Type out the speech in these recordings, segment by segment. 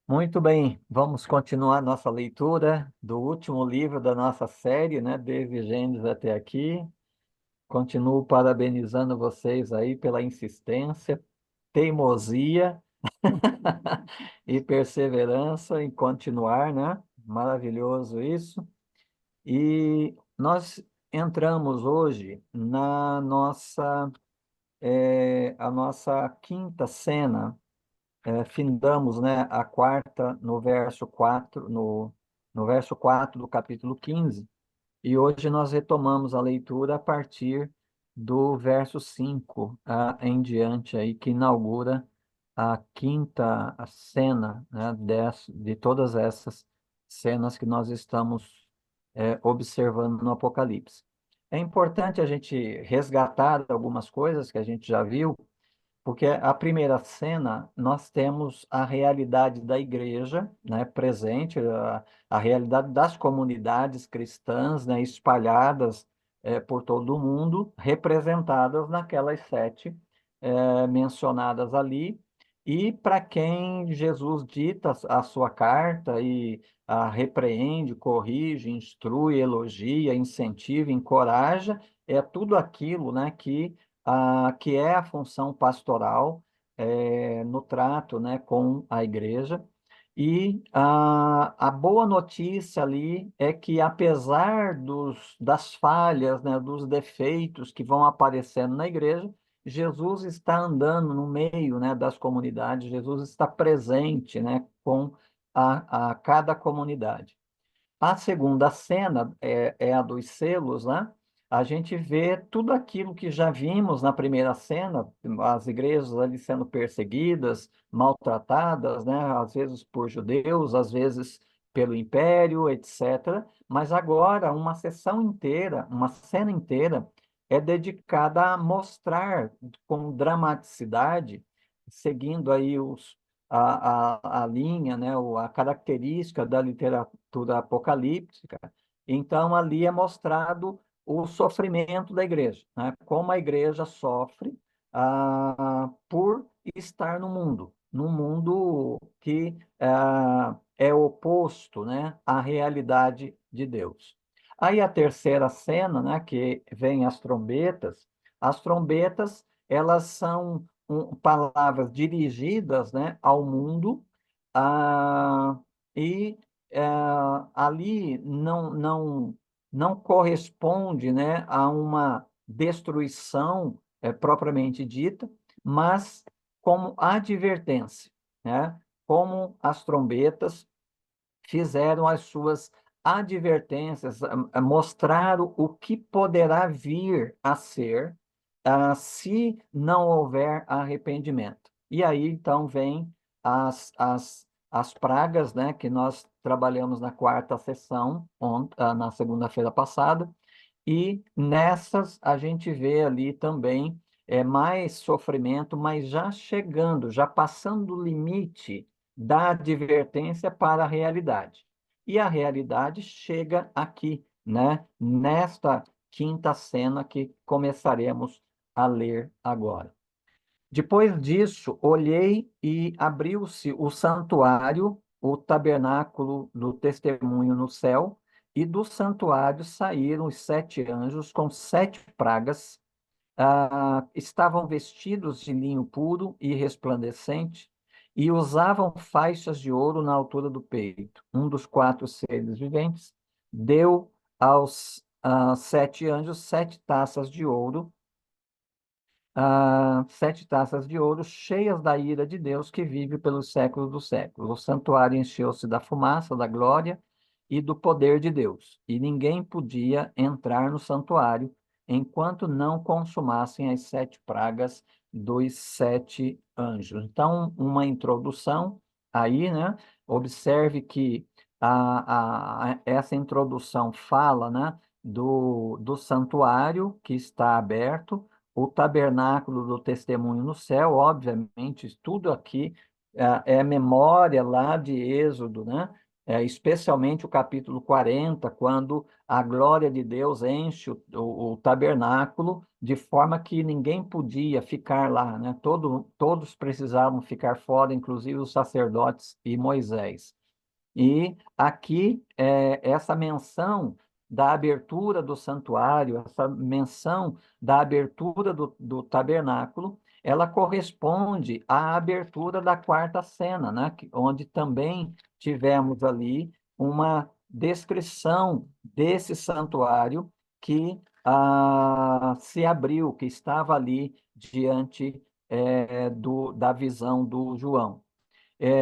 Muito bem, vamos continuar nossa leitura do último livro da nossa série, né, desde Gênesis até aqui. Continuo parabenizando vocês aí pela insistência, teimosia e perseverança em continuar, né? Maravilhoso isso. E nós entramos hoje na a nossa quinta cena. Findamos, né, a quarta no verso 4 no verso 4 do capítulo 15, e hoje nós retomamos a leitura a partir do verso 5 em diante, aí, que inaugura a quinta cena, né, de todas essas cenas que nós estamos observando no Apocalipse. É importante a gente resgatar algumas coisas que a gente já viu, porque a primeira cena, nós temos a realidade da igreja, né, presente, a realidade das comunidades cristãs, né, espalhadas por todo o mundo, representadas naquelas sete mencionadas ali, e para quem Jesus dita a sua carta e a repreende, corrige, instrui, elogia, incentiva, encoraja, é tudo aquilo, né, que é a função pastoral no trato, né, com a igreja. E a boa notícia ali é que, apesar das falhas, né, dos defeitos que vão aparecendo na igreja, Jesus está andando no meio, né, das comunidades, Jesus está presente, né, com a cada comunidade. A segunda cena é a dos selos, né? A gente vê tudo aquilo que já vimos na primeira cena, as igrejas ali sendo perseguidas, maltratadas, né? Às vezes por judeus, às vezes pelo império, etc. Mas agora uma sessão inteira, uma cena inteira, é dedicada a mostrar com dramaticidade, seguindo aí a linha, né, a característica da literatura apocalíptica. Então, ali é mostrado o sofrimento da igreja, né, como a igreja sofre por estar no mundo, num mundo que é oposto, né, à realidade de Deus. Aí a terceira cena, né, que vem as trombetas, elas são palavras dirigidas, né, ao mundo, ah, e ali não corresponde, né, a uma destruição propriamente dita, mas como advertência, né, como as trombetas fizeram as suas advertências, mostraram o que poderá vir a ser, se não houver arrependimento. E aí, então, vem as pragas, né, que nós trabalhamos na quarta sessão, na segunda-feira passada, e nessas a gente vê ali também mais sofrimento, mas já chegando, já passando o limite da advertência para a realidade. E a realidade chega aqui, né? Nesta quinta cena que começaremos a ler agora. Depois disso, olhei e abriu-se o santuário, o tabernáculo do testemunho no céu, e do santuário saíram os sete anjos com sete pragas. Estavam vestidos de linho puro e resplandecente, e usavam faixas de ouro na altura do peito. Um dos quatro seres viventes deu aos sete anjos sete taças de ouro, sete taças de ouro cheias da ira de Deus que vive pelos séculos dos séculos. O santuário encheu-se da fumaça, da glória e do poder de Deus, e ninguém podia entrar no santuário enquanto não consumassem as sete pragas dos sete anjos. Então, uma introdução aí, né? Observe que essa introdução fala, né, do santuário que está aberto, o tabernáculo do testemunho no céu, obviamente, tudo aqui é memória lá de Êxodo, né? especialmente o capítulo 40, quando a glória de Deus enche o tabernáculo, de forma que ninguém podia ficar lá, né? Todos precisavam ficar fora, inclusive os sacerdotes e Moisés. E aqui, essa menção da abertura do santuário, essa menção da abertura do tabernáculo, ela corresponde à abertura da quarta cena, né? Onde também tivemos ali uma descrição desse santuário que se abriu, que estava ali diante da visão do João.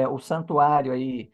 O santuário aí,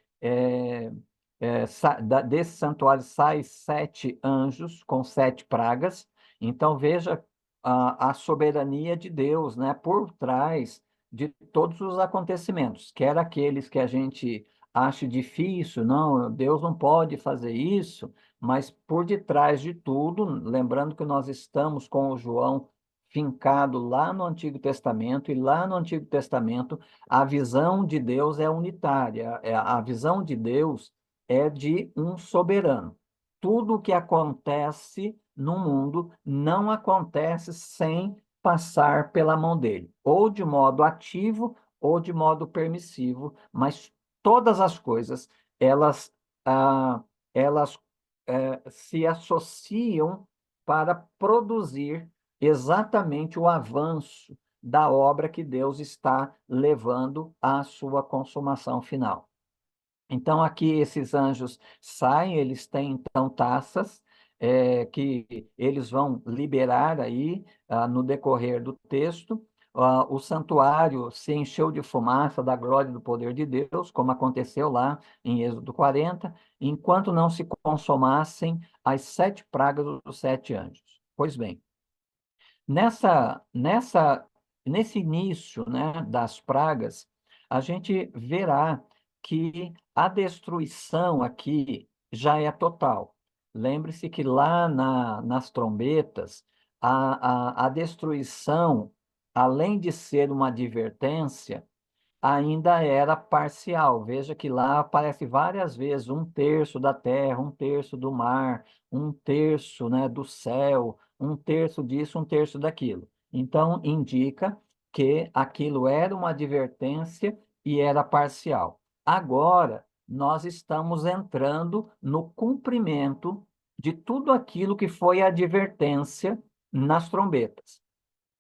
desse santuário saem 7 anjos com 7 pragas. Então veja a soberania de Deus, né, por trás de todos os acontecimentos, quer aqueles que a gente acha difícil, não, Deus não pode fazer isso, mas por detrás de tudo, lembrando que nós estamos com o João fincado lá no Antigo Testamento, e lá no Antigo Testamento a visão de Deus é unitária. A visão de Deus é de um soberano. Tudo o que acontece no mundo não acontece sem passar pela mão dele, ou de modo ativo ou de modo permissivo, mas todas as coisas, elas, ah, elas se associam para produzir exatamente o avanço da obra que Deus está levando à sua consumação final. Então, aqui esses anjos saem, eles têm então taças que eles vão liberar aí no decorrer do texto. O santuário se encheu de fumaça da glória e do poder de Deus, como aconteceu lá em Êxodo 40, enquanto não se consumassem as 7 pragas dos 7 anjos. Pois bem, Nessa, nessa, nesse início, né, das pragas, a gente verá que a destruição aqui já é total. Lembre-se que lá nas trombetas, a destruição, além de ser uma advertência, ainda era parcial. Veja que lá aparece várias vezes 1/3 da terra, 1/3 do mar, 1/3, né, do céu, 1/3 disso, 1/3 daquilo. Então, indica que aquilo era uma advertência e era parcial. Agora, nós estamos entrando no cumprimento de tudo aquilo que foi advertência nas trombetas.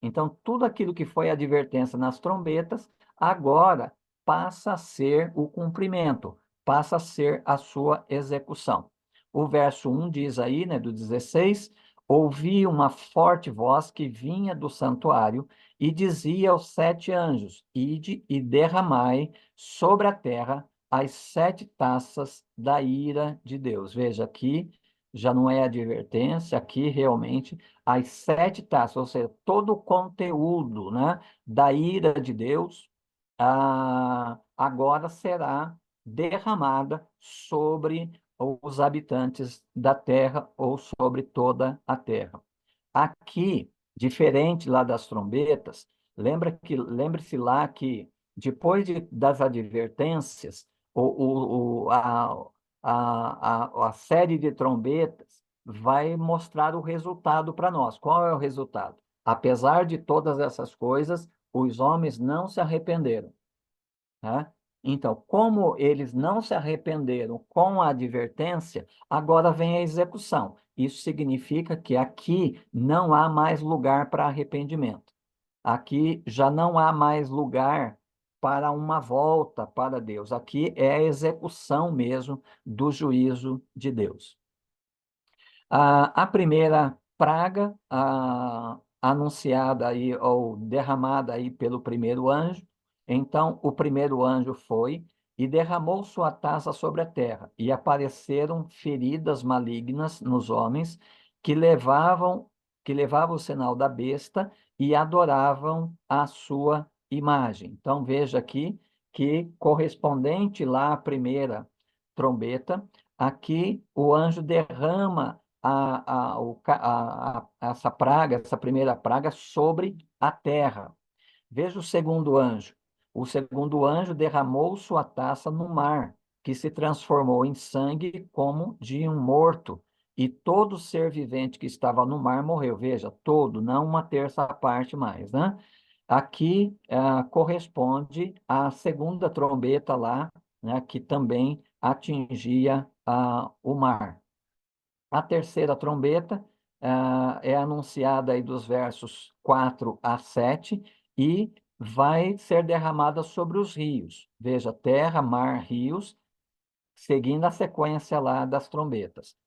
Então, tudo aquilo que foi advertência nas trombetas, agora passa a ser o cumprimento, passa a ser a sua execução. O verso 1 diz aí, né, do 16: ouvi uma forte voz que vinha do santuário e dizia aos 7 anjos: ide e derramai sobre a terra as 7 taças da ira de Deus. Veja, aqui já não é advertência, aqui realmente as 7 taças, ou seja, todo o conteúdo, né, da ira de Deus, agora será derramada sobre os habitantes da terra ou sobre toda a terra. Aqui, diferente lá das trombetas, lembre-se lá que depois das advertências, a série de trombetas vai mostrar o resultado para nós. Qual é o resultado? Apesar de todas essas coisas, os homens não se arrependeram, né? Então, como eles não se arrependeram com a advertência, agora vem a execução. Isso significa que aqui não há mais lugar para arrependimento. Aqui já não há mais lugar para uma volta para Deus. Aqui é a execução mesmo do juízo de Deus. A primeira praga anunciada aí, ou derramada aí pelo primeiro anjo. Então, o primeiro anjo foi e derramou sua taça sobre a terra, e apareceram feridas malignas nos homens que levavam o sinal da besta e adoravam a sua imagem. Então, veja aqui que, correspondente lá à primeira trombeta, aqui o anjo derrama essa praga, essa primeira praga, sobre a terra. Veja o segundo anjo. O segundo anjo derramou sua taça no mar, que se transformou em sangue como de um morto, e todo ser vivente que estava no mar morreu. Veja, todo, não uma terça parte mais, né? Aqui corresponde à segunda trombeta lá, né, que também atingia o mar. A terceira trombeta é anunciada aí dos versos 4 a 7 e vai ser derramada sobre os rios. Veja, terra, mar, rios, seguindo a sequência lá das trombetas.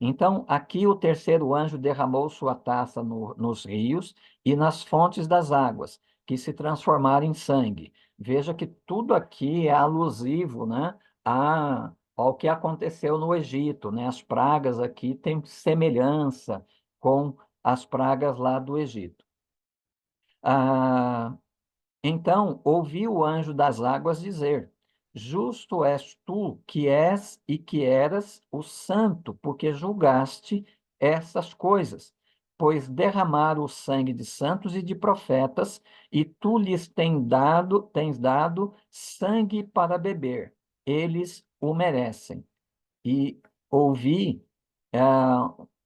Então, aqui o terceiro anjo derramou sua taça nos rios e nas fontes das águas, que se transformaram em sangue. Veja que tudo aqui é alusivo, né, ao que aconteceu no Egito, né? As pragas aqui têm semelhança com as pragas lá do Egito. Ah, então ouvi o anjo das águas dizer: Justo és tu que és e que eras o santo, porque julgaste essas coisas. Pois derramaram o sangue de santos e de profetas, e tu lhes tens dado sangue para beber. Eles o merecem. E ouvi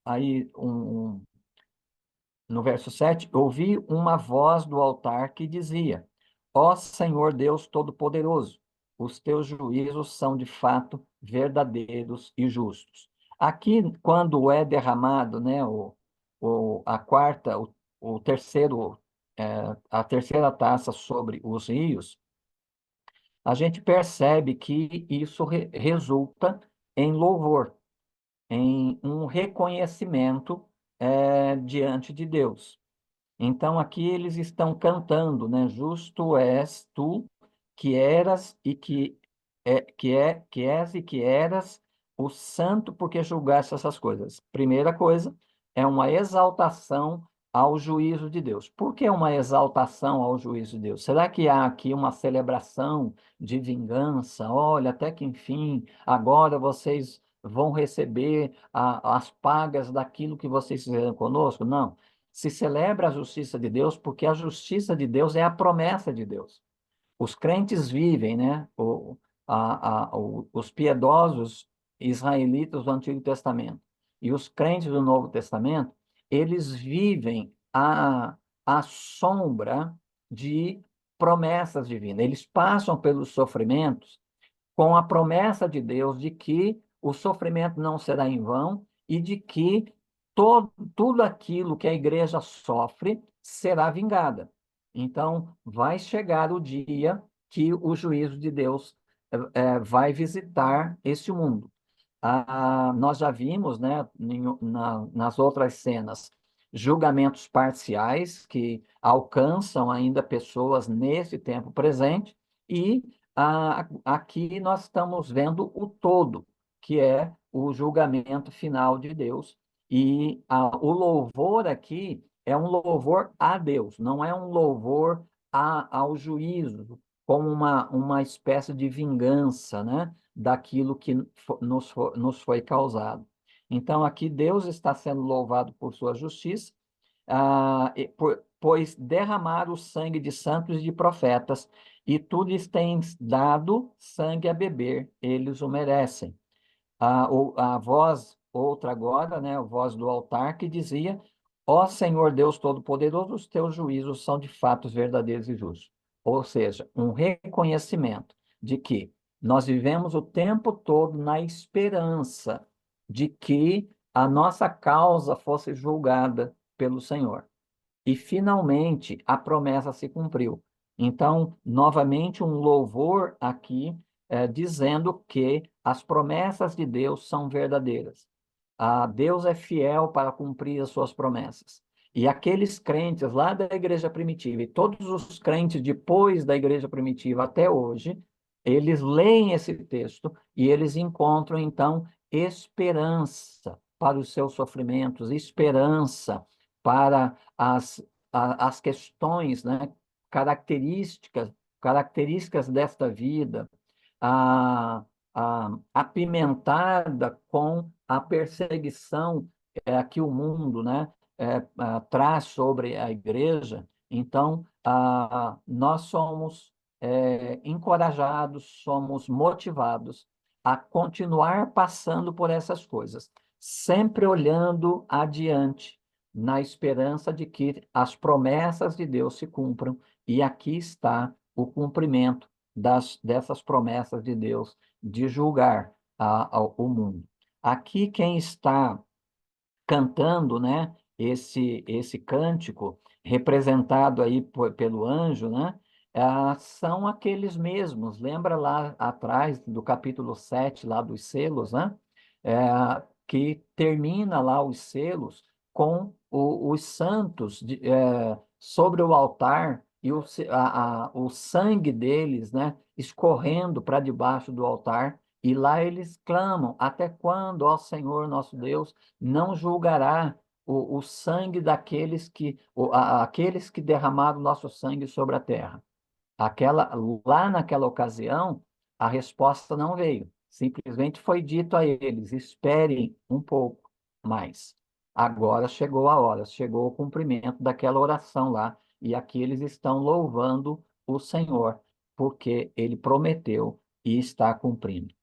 aí no verso 7, ouvi uma voz do altar que dizia: Ó Senhor Deus Todo-Poderoso, os teus juízos são de fato verdadeiros e justos. Aqui, quando é derramado, né, a quarta, o terceiro, a terceira taça sobre os rios, a gente percebe que isso resulta em louvor, em um reconhecimento, diante de Deus. Então, aqui eles estão cantando, né? Justo és tu, que eras e que és e que eras o santo, porque julgaste essas coisas. Primeira coisa, é uma exaltação ao juízo de Deus. Por que uma exaltação ao juízo de Deus? Será que há aqui uma celebração de vingança? Olha, até que enfim, agora vocês vão receber as pagas daquilo que vocês fizeram conosco? Não. Se celebra a justiça de Deus porque a justiça de Deus é a promessa de Deus. Os crentes vivem, né? Os piedosos israelitas do Antigo Testamento e os crentes do Novo Testamento, eles vivem a sombra de promessas divinas. Eles passam pelos sofrimentos com a promessa de Deus de que o sofrimento não será em vão e de que tudo aquilo que a igreja sofre será vingada. Então, vai chegar o dia que o juízo de Deus vai visitar este mundo. Nós já vimos, né, nas outras cenas, julgamentos parciais que alcançam ainda pessoas nesse tempo presente, e aqui nós estamos vendo o todo, que é o julgamento final de Deus. E o louvor aqui é um louvor a Deus, não é um louvor ao juízo, como uma espécie de vingança, né, daquilo que nos foi causado. Então, aqui Deus está sendo louvado por sua justiça, pois derramaram o sangue de santos e de profetas, e tu lhes tens dado sangue a beber, eles o merecem. A voz, outra agora, né, a voz do altar que dizia: Ó Senhor Deus Todo-Poderoso, os teus juízos são de fato verdadeiros e justos. Ou seja, um reconhecimento de que nós vivemos o tempo todo na esperança de que a nossa causa fosse julgada pelo Senhor. E finalmente a promessa se cumpriu. Então, novamente, um louvor aqui, dizendo que as promessas de Deus são verdadeiras. Deus é fiel para cumprir as suas promessas. E aqueles crentes lá da igreja primitiva, e todos os crentes depois da igreja primitiva até hoje, eles leem esse texto e eles encontram, então, esperança para os seus sofrimentos, esperança para as questões, né, características desta vida, a, apimentada com a perseguição que o mundo, né, traz sobre a igreja. Então, nós somos encorajados, somos motivados a continuar passando por essas coisas, sempre olhando adiante, na esperança de que as promessas de Deus se cumpram, e aqui está o cumprimento dessas promessas de Deus de julgar o mundo. Aqui quem está cantando, né, esse cântico, representado aí pelo anjo, né, são aqueles mesmos. Lembra lá atrás do capítulo 7 lá dos selos, né, que termina lá os selos com os santos sobre o altar e o sangue deles, né, escorrendo para debaixo do altar. E lá eles clamam: até quando, ó Senhor nosso Deus, não julgará o sangue daqueles aqueles que derramaram nosso sangue sobre a terra? Lá naquela ocasião, a resposta não veio. Simplesmente foi dito a eles: esperem um pouco mais. Agora chegou a hora, chegou o cumprimento daquela oração lá, e aqui eles estão louvando o Senhor, porque ele prometeu e está cumprindo.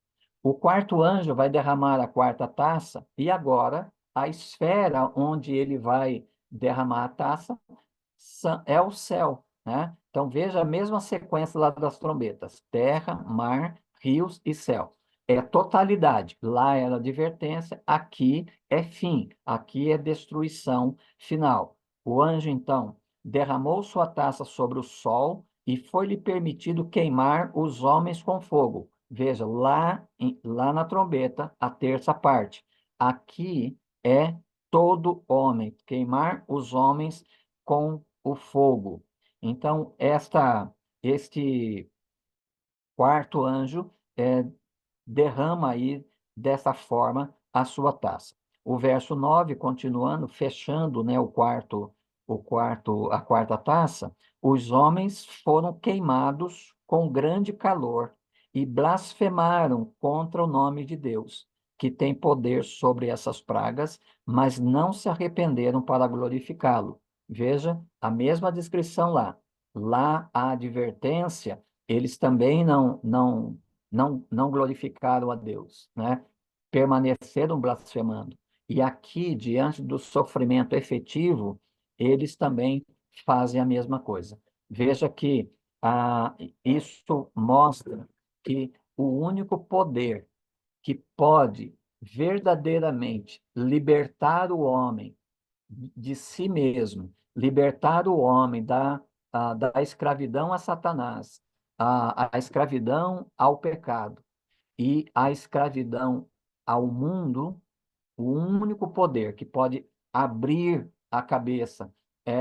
O quarto anjo vai derramar a quarta taça, e agora a esfera onde ele vai derramar a taça é o céu, né? Então veja a mesma sequência lá das trombetas: terra, mar, rios e céu. É totalidade. Lá era advertência, aqui é fim, aqui é destruição final. O anjo, então, derramou sua taça sobre o sol e foi-lhe permitido queimar os homens com fogo. Veja, lá na trombeta, a terça parte. Aqui é todo homem, queimar os homens com o fogo. Então, este quarto anjo derrama aí dessa forma a sua taça. O verso 9 continuando, fechando, né, a quarta taça: os homens foram queimados com grande calor e blasfemaram contra o nome de Deus, que tem poder sobre essas pragas, mas não se arrependeram para glorificá-lo. Veja a mesma descrição lá. Lá a advertência, eles também não glorificaram a Deus, né? Permaneceram blasfemando. E aqui, diante do sofrimento efetivo, eles também fazem a mesma coisa. Veja que isso mostra que o único poder que pode verdadeiramente libertar o homem de si mesmo, libertar o homem da escravidão a Satanás, a escravidão ao pecado e a escravidão ao mundo, o único poder que pode abrir a cabeça,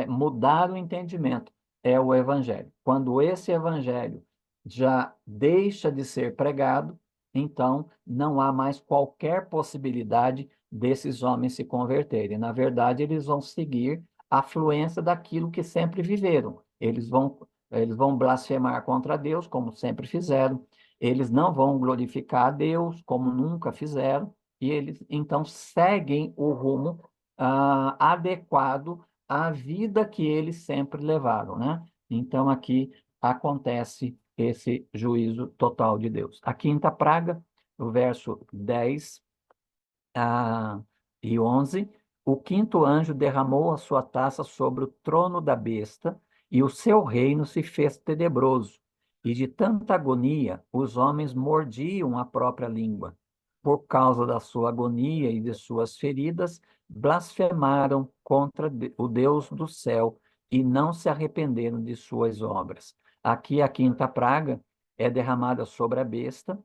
mudar o entendimento, é o Evangelho. Quando esse Evangelho já deixa de ser pregado, então não há mais qualquer possibilidade desses homens se converterem. Na verdade, eles vão seguir a fluência daquilo que sempre viveram. Eles vão blasfemar contra Deus, como sempre fizeram. Eles não vão glorificar a Deus, como nunca fizeram, e eles então seguem o rumo adequado à vida que eles sempre levaram, né? Então aqui acontece esse juízo total de Deus. A quinta praga, o verso 10 e 11: o quinto anjo derramou a sua taça sobre o trono da besta, e o seu reino se fez tenebroso. E de tanta agonia, os homens mordiam a própria língua. Por causa da sua agonia e de suas feridas, blasfemaram contra o Deus do céu e não se arrependeram de suas obras. Aqui a quinta praga é derramada sobre a besta,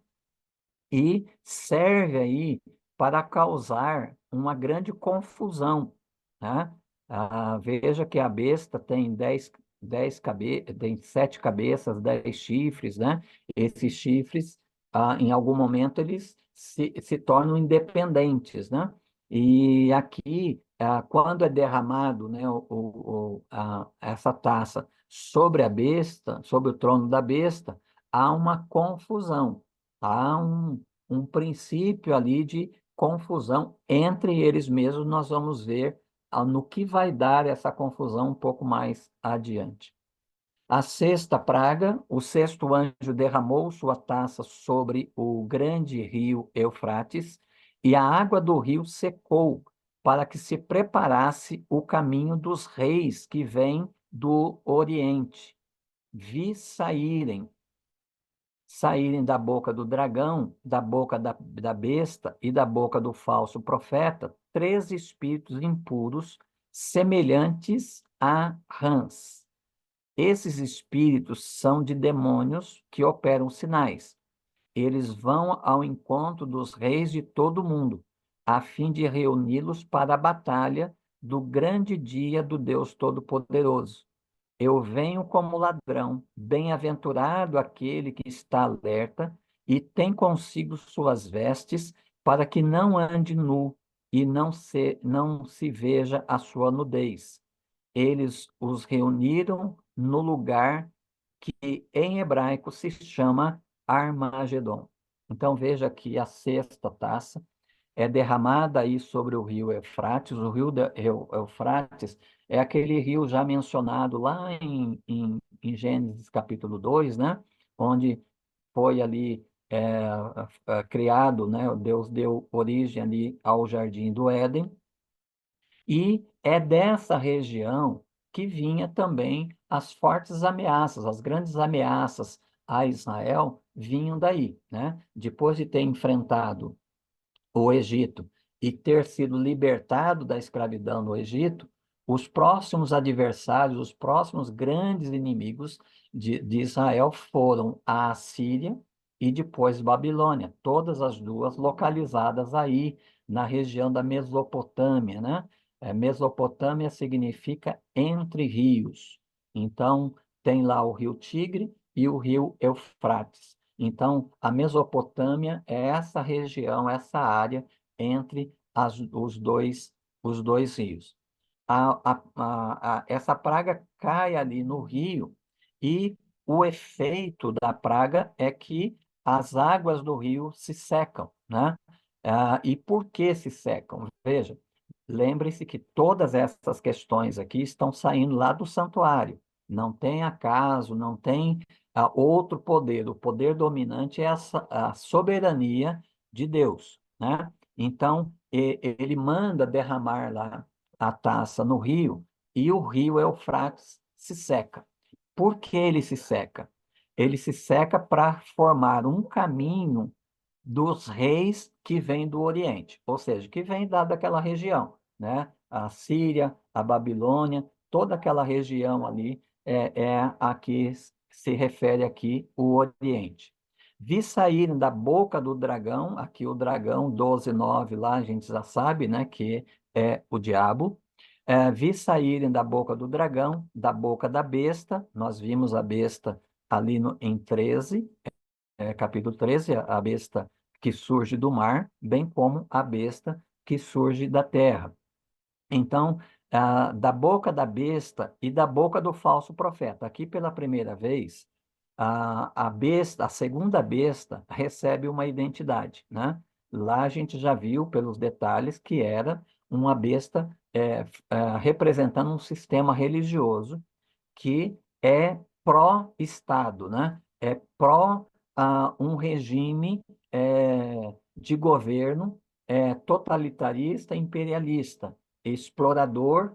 e serve aí para causar uma grande confusão, né? Veja que a besta tem tem 7 cabeças, 10 chifres, né? Esses chifres, em algum momento, eles se tornam independentes, né? E aqui, quando é derramado, né, essa taça sobre a besta, sobre o trono da besta, há uma confusão. Há um princípio ali de confusão entre eles mesmos. Nós vamos ver no que vai dar essa confusão um pouco mais adiante. A sexta praga, o sexto anjo derramou sua taça sobre o grande rio Eufrates, e a água do rio secou, para que se preparasse o caminho dos reis que vêm do Oriente. Vi saírem da boca do dragão, da boca da besta e da boca do falso profeta, três espíritos impuros, semelhantes a rãs. Esses espíritos são de demônios que operam sinais. Eles vão ao encontro dos reis de todo o mundo, a fim de reuni-los para a batalha do grande dia do Deus Todo-Poderoso. Eu venho como ladrão, bem-aventurado aquele que está alerta e tem consigo suas vestes, para que não ande nu e não se veja a sua nudez. Eles os reuniram no lugar que em hebraico se chama Armagedon. Então veja que a sexta taça é derramada aí sobre o rio Eufrates. O rio Eufrates é aquele rio já mencionado lá em Gênesis capítulo 2, né? Onde foi ali criado, né? Deus deu origem ali ao Jardim do Éden, e é dessa região que vinha também as fortes ameaças, as grandes ameaças a Israel vinham daí, né? Depois de ter enfrentado o Egito e ter sido libertado da escravidão no Egito, os próximos adversários, os próximos grandes inimigos de Israel foram a Assíria e depois Babilônia, todas as duas localizadas aí na região da Mesopotâmia, né? Mesopotâmia significa entre rios. Então, tem lá o rio Tigre e o rio Eufrates. Então, a Mesopotâmia é essa região, essa área entre os dois rios. Essa praga cai ali no rio e o efeito da praga é que as águas do rio se secam, né? E por que se secam? Veja, lembre-se que todas essas questões aqui estão saindo lá do santuário. Não tem acaso, não tem outro poder. O poder dominante é a soberania de Deus, né? Então, ele manda derramar lá a taça no rio e o rio Eufrates se seca. Por que ele se seca? Ele se seca para formar um caminho dos reis que vêm do Oriente, ou seja, que vêm daquela região, né? A Síria, a Babilônia, toda aquela região ali é a que se refere aqui o Oriente. Vi saírem da boca do dragão, aqui o dragão 12:9 lá a gente já sabe, né, que é o diabo. Vi saírem da boca do dragão, da boca da besta, nós vimos a besta ali em 13, capítulo 13, a besta que surge do mar, bem como a besta que surge da terra. Então, da boca da besta e da boca do falso profeta. Aqui, pela primeira vez, a besta, a segunda besta, recebe uma identidade, né? Lá a gente já viu pelos detalhes que era uma besta representando um sistema religioso que é pró-Estado, né? É pró um regime de governo totalitarista, imperialista, explorador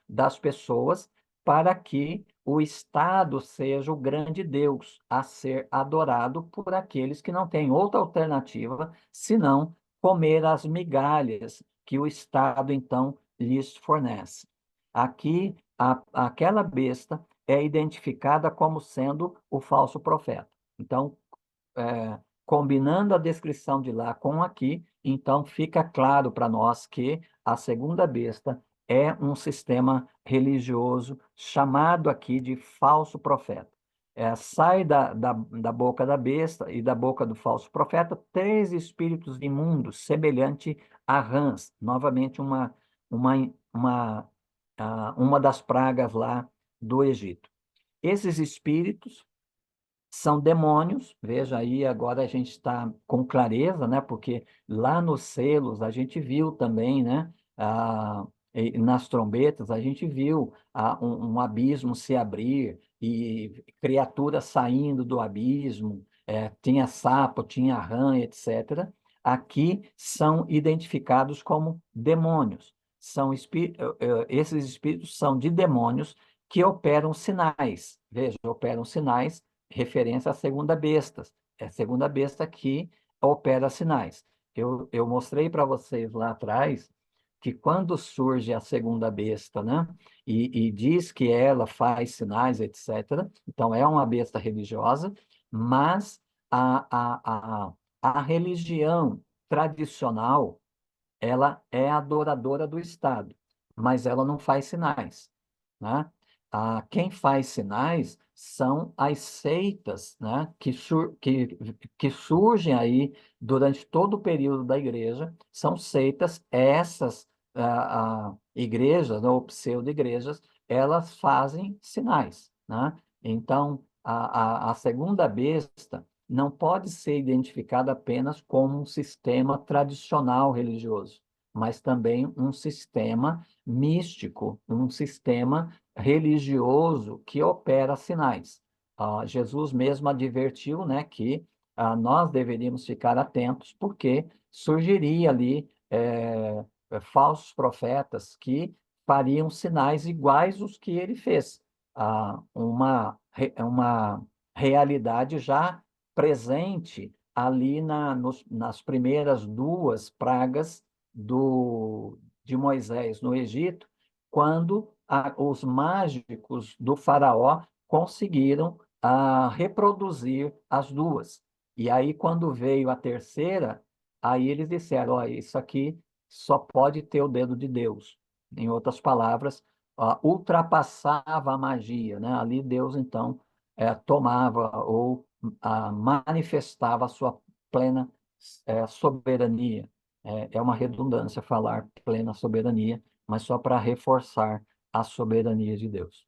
das pessoas, para que o Estado seja o grande Deus a ser adorado por aqueles que não têm outra alternativa senão comer as migalhas que o Estado, então, lhes fornece. Aqui, aquela besta é identificada como sendo o falso profeta. Então, combinando a descrição de lá com aqui, então fica claro para nós que a segunda besta é um sistema religioso chamado aqui de falso profeta. Sai da boca da besta e da boca do falso profeta três espíritos imundos, semelhante a rãs. Novamente, uma, uma das pragas lá do Egito. Esses espíritos são demônios, veja aí, agora a gente está com clareza, né? Porque lá nos selos a gente viu também, né? nas trombetas, a gente viu um abismo se abrir e criaturas saindo do abismo, tinha sapo, tinha rã, etc. Aqui são identificados como demônios. Esses espíritos são de demônios que operam sinais. Veja, operam sinais, referência à segunda besta. É a segunda besta que opera sinais. Eu mostrei para vocês lá atrás que quando surge a segunda besta, né, e diz que ela faz sinais, etc., então é uma besta religiosa, mas a religião tradicional, ela é adoradora do Estado, mas ela não faz sinais, né? Quem faz sinais são as seitas, né, que surgem aí durante todo o período da igreja. São seitas, essas igrejas, né, ou pseudo-igrejas, elas fazem sinais, né? Então, a segunda besta não pode ser identificada apenas como um sistema tradicional religioso, mas também um sistema místico, um sistema religioso que opera sinais. Jesus mesmo advertiu, né, que nós deveríamos ficar atentos, porque surgiria ali falsos profetas que fariam sinais iguais aos que ele fez. Uma realidade já presente ali nas primeiras duas pragas de Moisés no Egito, quando os mágicos do faraó conseguiram reproduzir as duas. E aí, quando veio a terceira, aí eles disseram, ó, isso aqui só pode ter o dedo de Deus. Em outras palavras, ultrapassava a magia, né? Ali Deus, então, tomava ou manifestava a sua plena soberania. É uma redundância falar plena soberania, mas só para reforçar a soberania de Deus.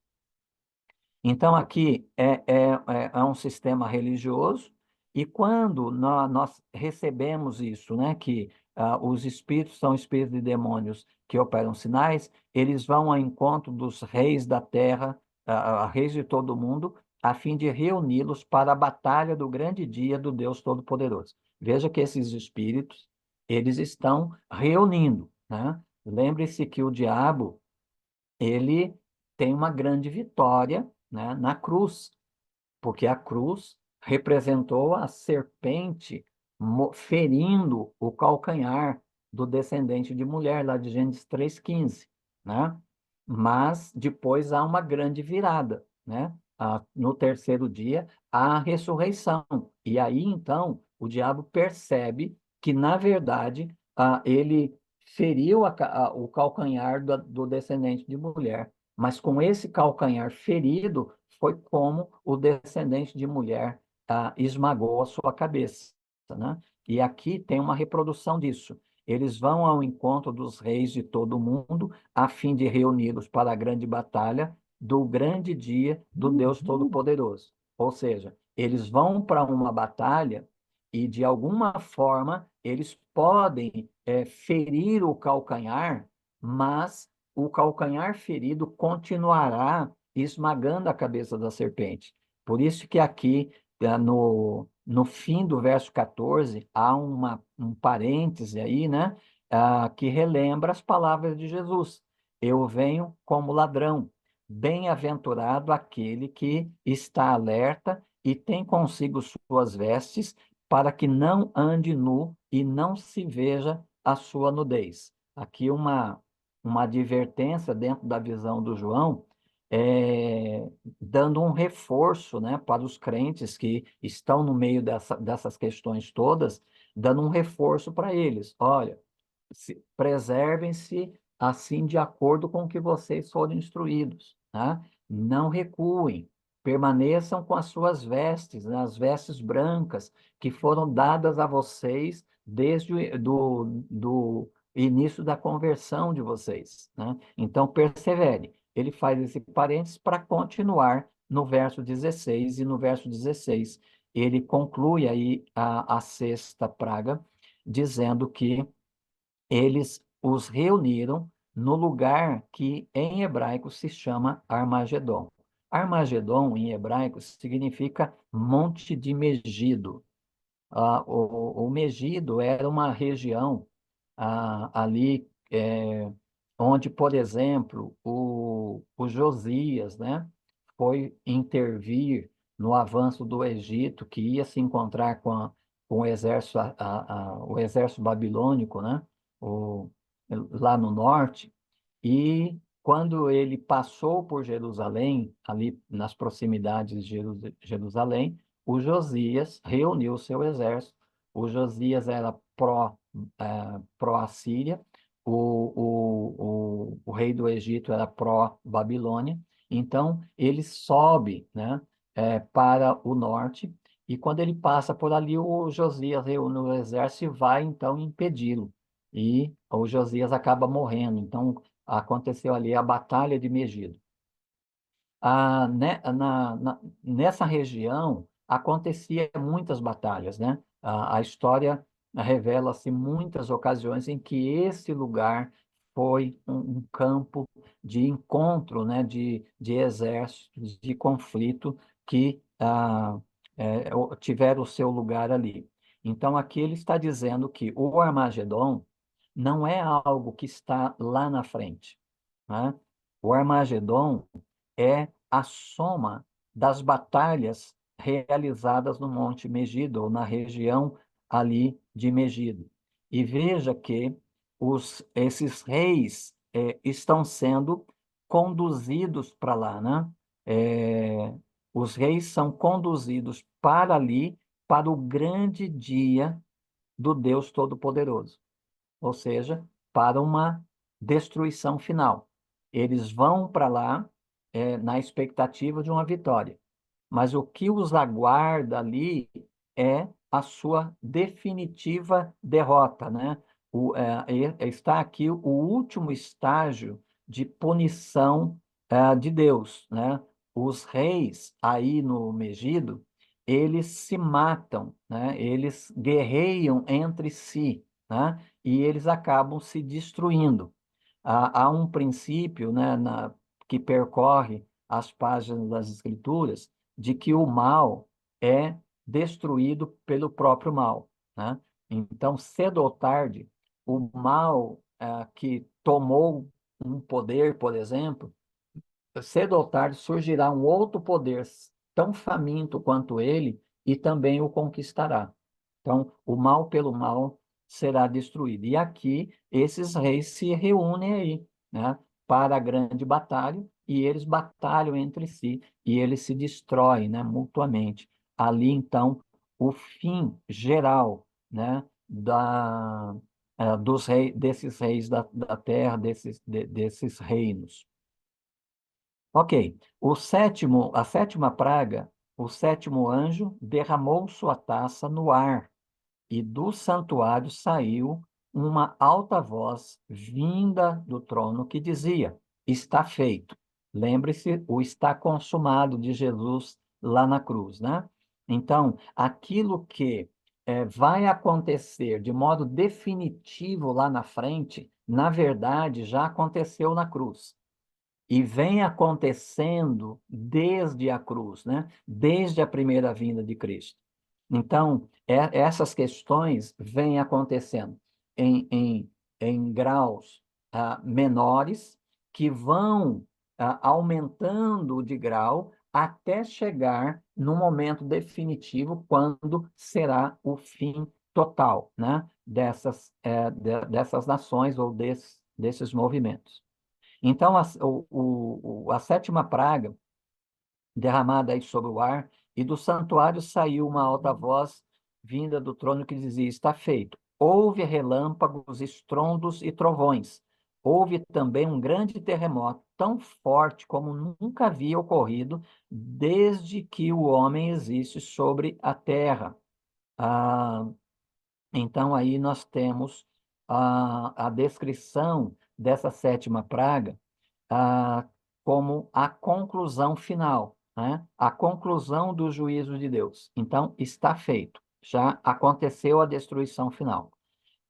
Então, aqui é um sistema religioso, e quando nós recebemos isso, né, que os espíritos são espíritos de demônios que operam sinais, eles vão ao encontro dos reis da terra, reis de todo o mundo, a fim de reuni-los para a batalha do grande dia do Deus Todo-Poderoso. Veja que esses espíritos, eles estão reunindo, né? Lembre-se que o diabo, ele tem uma grande vitória, né, na cruz, porque a cruz representou a serpente ferindo o calcanhar do descendente de mulher, lá de Gênesis 3,15, né? Mas depois há uma grande virada, né? No terceiro dia, há a ressurreição. E aí, então, o diabo percebe que, na verdade, ele feriu o calcanhar do descendente de mulher, mas com esse calcanhar ferido, foi como o descendente de mulher esmagou a sua cabeça, né? E aqui tem uma reprodução disso. Eles vão ao encontro dos reis de todo o mundo, a fim de reuni-los para a grande batalha do grande dia do Deus Todo-Poderoso. Ou seja, eles vão para uma batalha e, de alguma forma, eles podem ferir o calcanhar, mas o calcanhar ferido continuará esmagando a cabeça da serpente. Por isso que aqui, no fim do verso 14, há um parêntese aí, né, que relembra as palavras de Jesus. Eu venho como ladrão. Bem-aventurado aquele que está alerta e tem consigo suas vestes, para que não ande nu e não se veja a sua nudez. Aqui uma advertência dentro da visão do João, é, dando um reforço, né, para os crentes que estão no meio dessas questões todas, dando um reforço para eles. Olha, preservem-se assim de acordo com o que vocês foram instruídos, né? Não recuem, permaneçam com as suas vestes, né, as vestes brancas que foram dadas a vocês desde do início da conversão de vocês, né? Então, persevere. Ele faz esse parênteses para continuar no verso 16, e no verso 16 ele conclui aí a sexta praga, dizendo que eles os reuniram no lugar que em hebraico se chama Armagedon. Armagedon, em hebraico, significa Monte de Megido. O Megido era uma região ali onde, por exemplo, o Josias, né, foi intervir no avanço do Egito, que ia se encontrar com o exército, o exército babilônico, né, o, lá no norte, e quando ele passou por Jerusalém, ali nas proximidades de Jerusalém, o Josias reuniu seu exército. O Josias era pró-Assíria, o rei do Egito era pró-Babilônia. Então, ele sobe, né, para o norte, e quando ele passa por ali, o Josias reúne o exército e vai, então, impedi-lo. E o Josias acaba morrendo. Então, aconteceu ali a Batalha de Megido. Nessa região acontecia muitas batalhas, né? A história revela-se muitas ocasiões em que esse lugar foi um campo de encontro, né? De exércitos, de conflito que tiveram o seu lugar ali. Então, aqui ele está dizendo que o Armagedon não é algo que está lá na frente, né? O Armagedon é a soma das batalhas realizadas no Monte Megido, ou na região ali de Megido. E veja que esses reis estão sendo conduzidos para lá, né? Os reis são conduzidos para ali, para o grande dia do Deus Todo-Poderoso, ou seja, para uma destruição final. Eles vão para lá, na expectativa de uma vitória. Mas o que os aguarda ali é a sua definitiva derrota, né? Está aqui o último estágio de punição, de Deus, né? Os reis aí no Megido, eles se matam, né? Eles guerreiam entre si, né? E eles acabam se destruindo. Há um princípio, né, que percorre as páginas das Escrituras, de que o mal é destruído pelo próprio mal, né? Então, cedo ou tarde, o mal que tomou um poder, por exemplo, cedo ou tarde surgirá um outro poder tão faminto quanto ele e também o conquistará. Então, o mal pelo mal será destruído. E aqui, esses reis se reúnem aí, né, para a grande batalha, e eles batalham entre si, e eles se destroem, né, mutuamente. Ali, então, o fim geral, né, desses reis da terra, desses reinos. Ok. A sétima praga, o sétimo anjo derramou sua taça no ar, e do santuário saiu uma alta voz vinda do trono que dizia: Está feito. Lembre-se, o está consumado de Jesus lá na cruz, né? Então, aquilo que vai acontecer de modo definitivo lá na frente, na verdade, já aconteceu na cruz. E vem acontecendo desde a cruz, né? Desde a primeira vinda de Cristo. Então, essas questões vêm acontecendo em graus menores, que vão aumentando de grau até chegar no momento definitivo, quando será o fim total, né? Dessas nações ou desses movimentos. Então, a sétima praga, derramada aí sobre o ar, e do santuário saiu uma alta voz vinda do trono que dizia: Está feito. Houve relâmpagos, estrondos e trovões. Houve também um grande terremoto, tão forte como nunca havia ocorrido desde que o homem existe sobre a terra. Ah, então, aí nós temos a descrição dessa sétima praga, ah, como a conclusão final, né? A conclusão do juízo de Deus. Então, está feito. Já aconteceu a destruição final.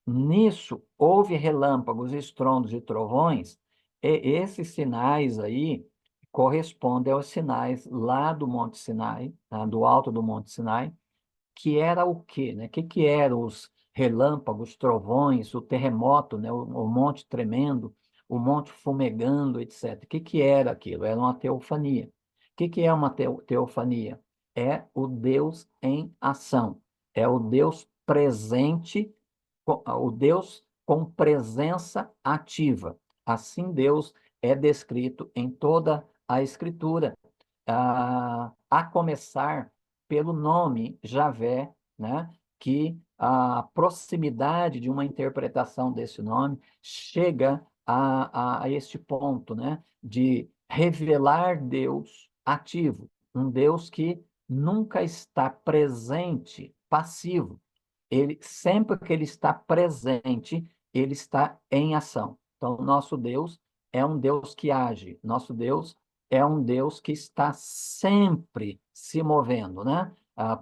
Nisso, houve relâmpagos, estrondos e trovões, esses sinais aí correspondem aos sinais lá do Monte Sinai, tá? Do alto do Monte Sinai, que era o quê, né? Que eram os relâmpagos, trovões, o terremoto, né? O monte tremendo, o monte fumegando, etc. Que era aquilo? Era uma teofania. Que é uma teofania? É o Deus em ação. É o Deus presente, o Deus com presença ativa. Assim Deus é descrito em toda a Escritura, a começar pelo nome Javé, né? Que a proximidade de uma interpretação desse nome chega a este ponto, né? De revelar Deus ativo, um Deus que nunca está presente, passivo. Ele, sempre que ele está presente, ele está em ação. Então, nosso Deus é um Deus que age, nosso Deus é um Deus que está sempre se movendo, né?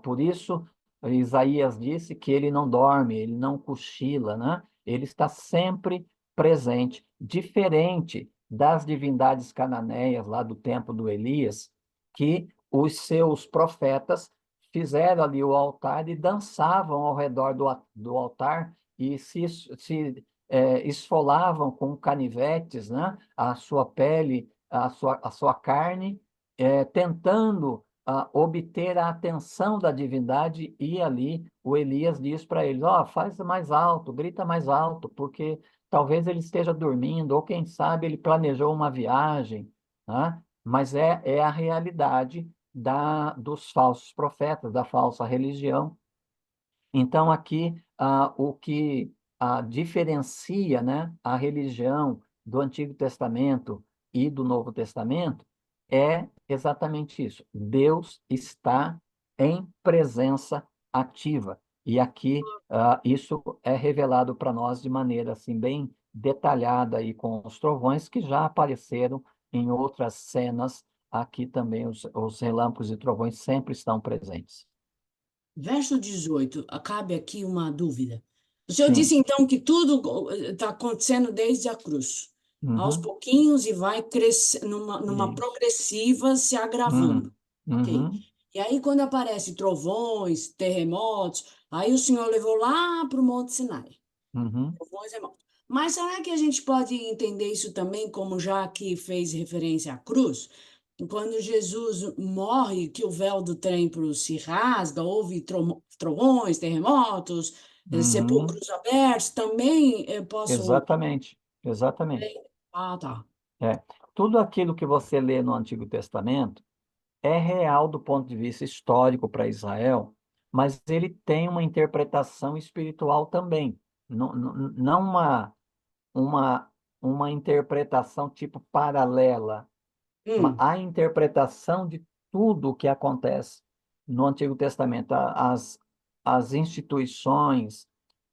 Por isso, Isaías disse que ele não dorme, ele não cochila, né? Ele está sempre presente, diferente das divindades cananeias lá do tempo do Elias, que os seus profetas fizeram ali o altar e dançavam ao redor do altar e esfolavam com canivetes, né? A sua pele, a sua carne, tentando obter a atenção da divindade, e ali o Elias diz para eles: ó, faz mais alto, grita mais alto, porque talvez ele esteja dormindo, ou quem sabe ele planejou uma viagem, né? Mas é a realidade dos falsos profetas, da falsa religião. Então, aqui, o que diferencia, né, a religião do Antigo Testamento e do Novo Testamento é exatamente isso. Deus está em presença ativa. E aqui, isso é revelado para nós de maneira assim, bem detalhada aí, com os trovões que já apareceram em outras cenas. Aqui também os relâmpagos e trovões sempre estão presentes. Verso 18, cabe aqui uma dúvida. O senhor Sim. disse então que tudo está acontecendo desde a cruz, aos Uhum. pouquinhos e vai crescendo, numa Isso. progressiva se agravando. Uhum. Ok. Uhum. E aí, quando aparecem trovões, terremotos, aí o senhor levou lá para o Monte Sinai. Uhum. Trovões, terremotos. Mas será que a gente pode entender isso também, como já que fez referência à cruz? Quando Jesus morre, que o véu do templo se rasga, houve trovões, terremotos, Uhum. sepulcros abertos, também posso. Exatamente. Exatamente. Ah, tá. É. Tudo aquilo que você lê no Antigo Testamento é real do ponto de vista histórico para Israel, mas ele tem uma interpretação espiritual também. Não, não uma, uma interpretação tipo paralela. Hum. A interpretação de tudo o que acontece no Antigo Testamento, as instituições,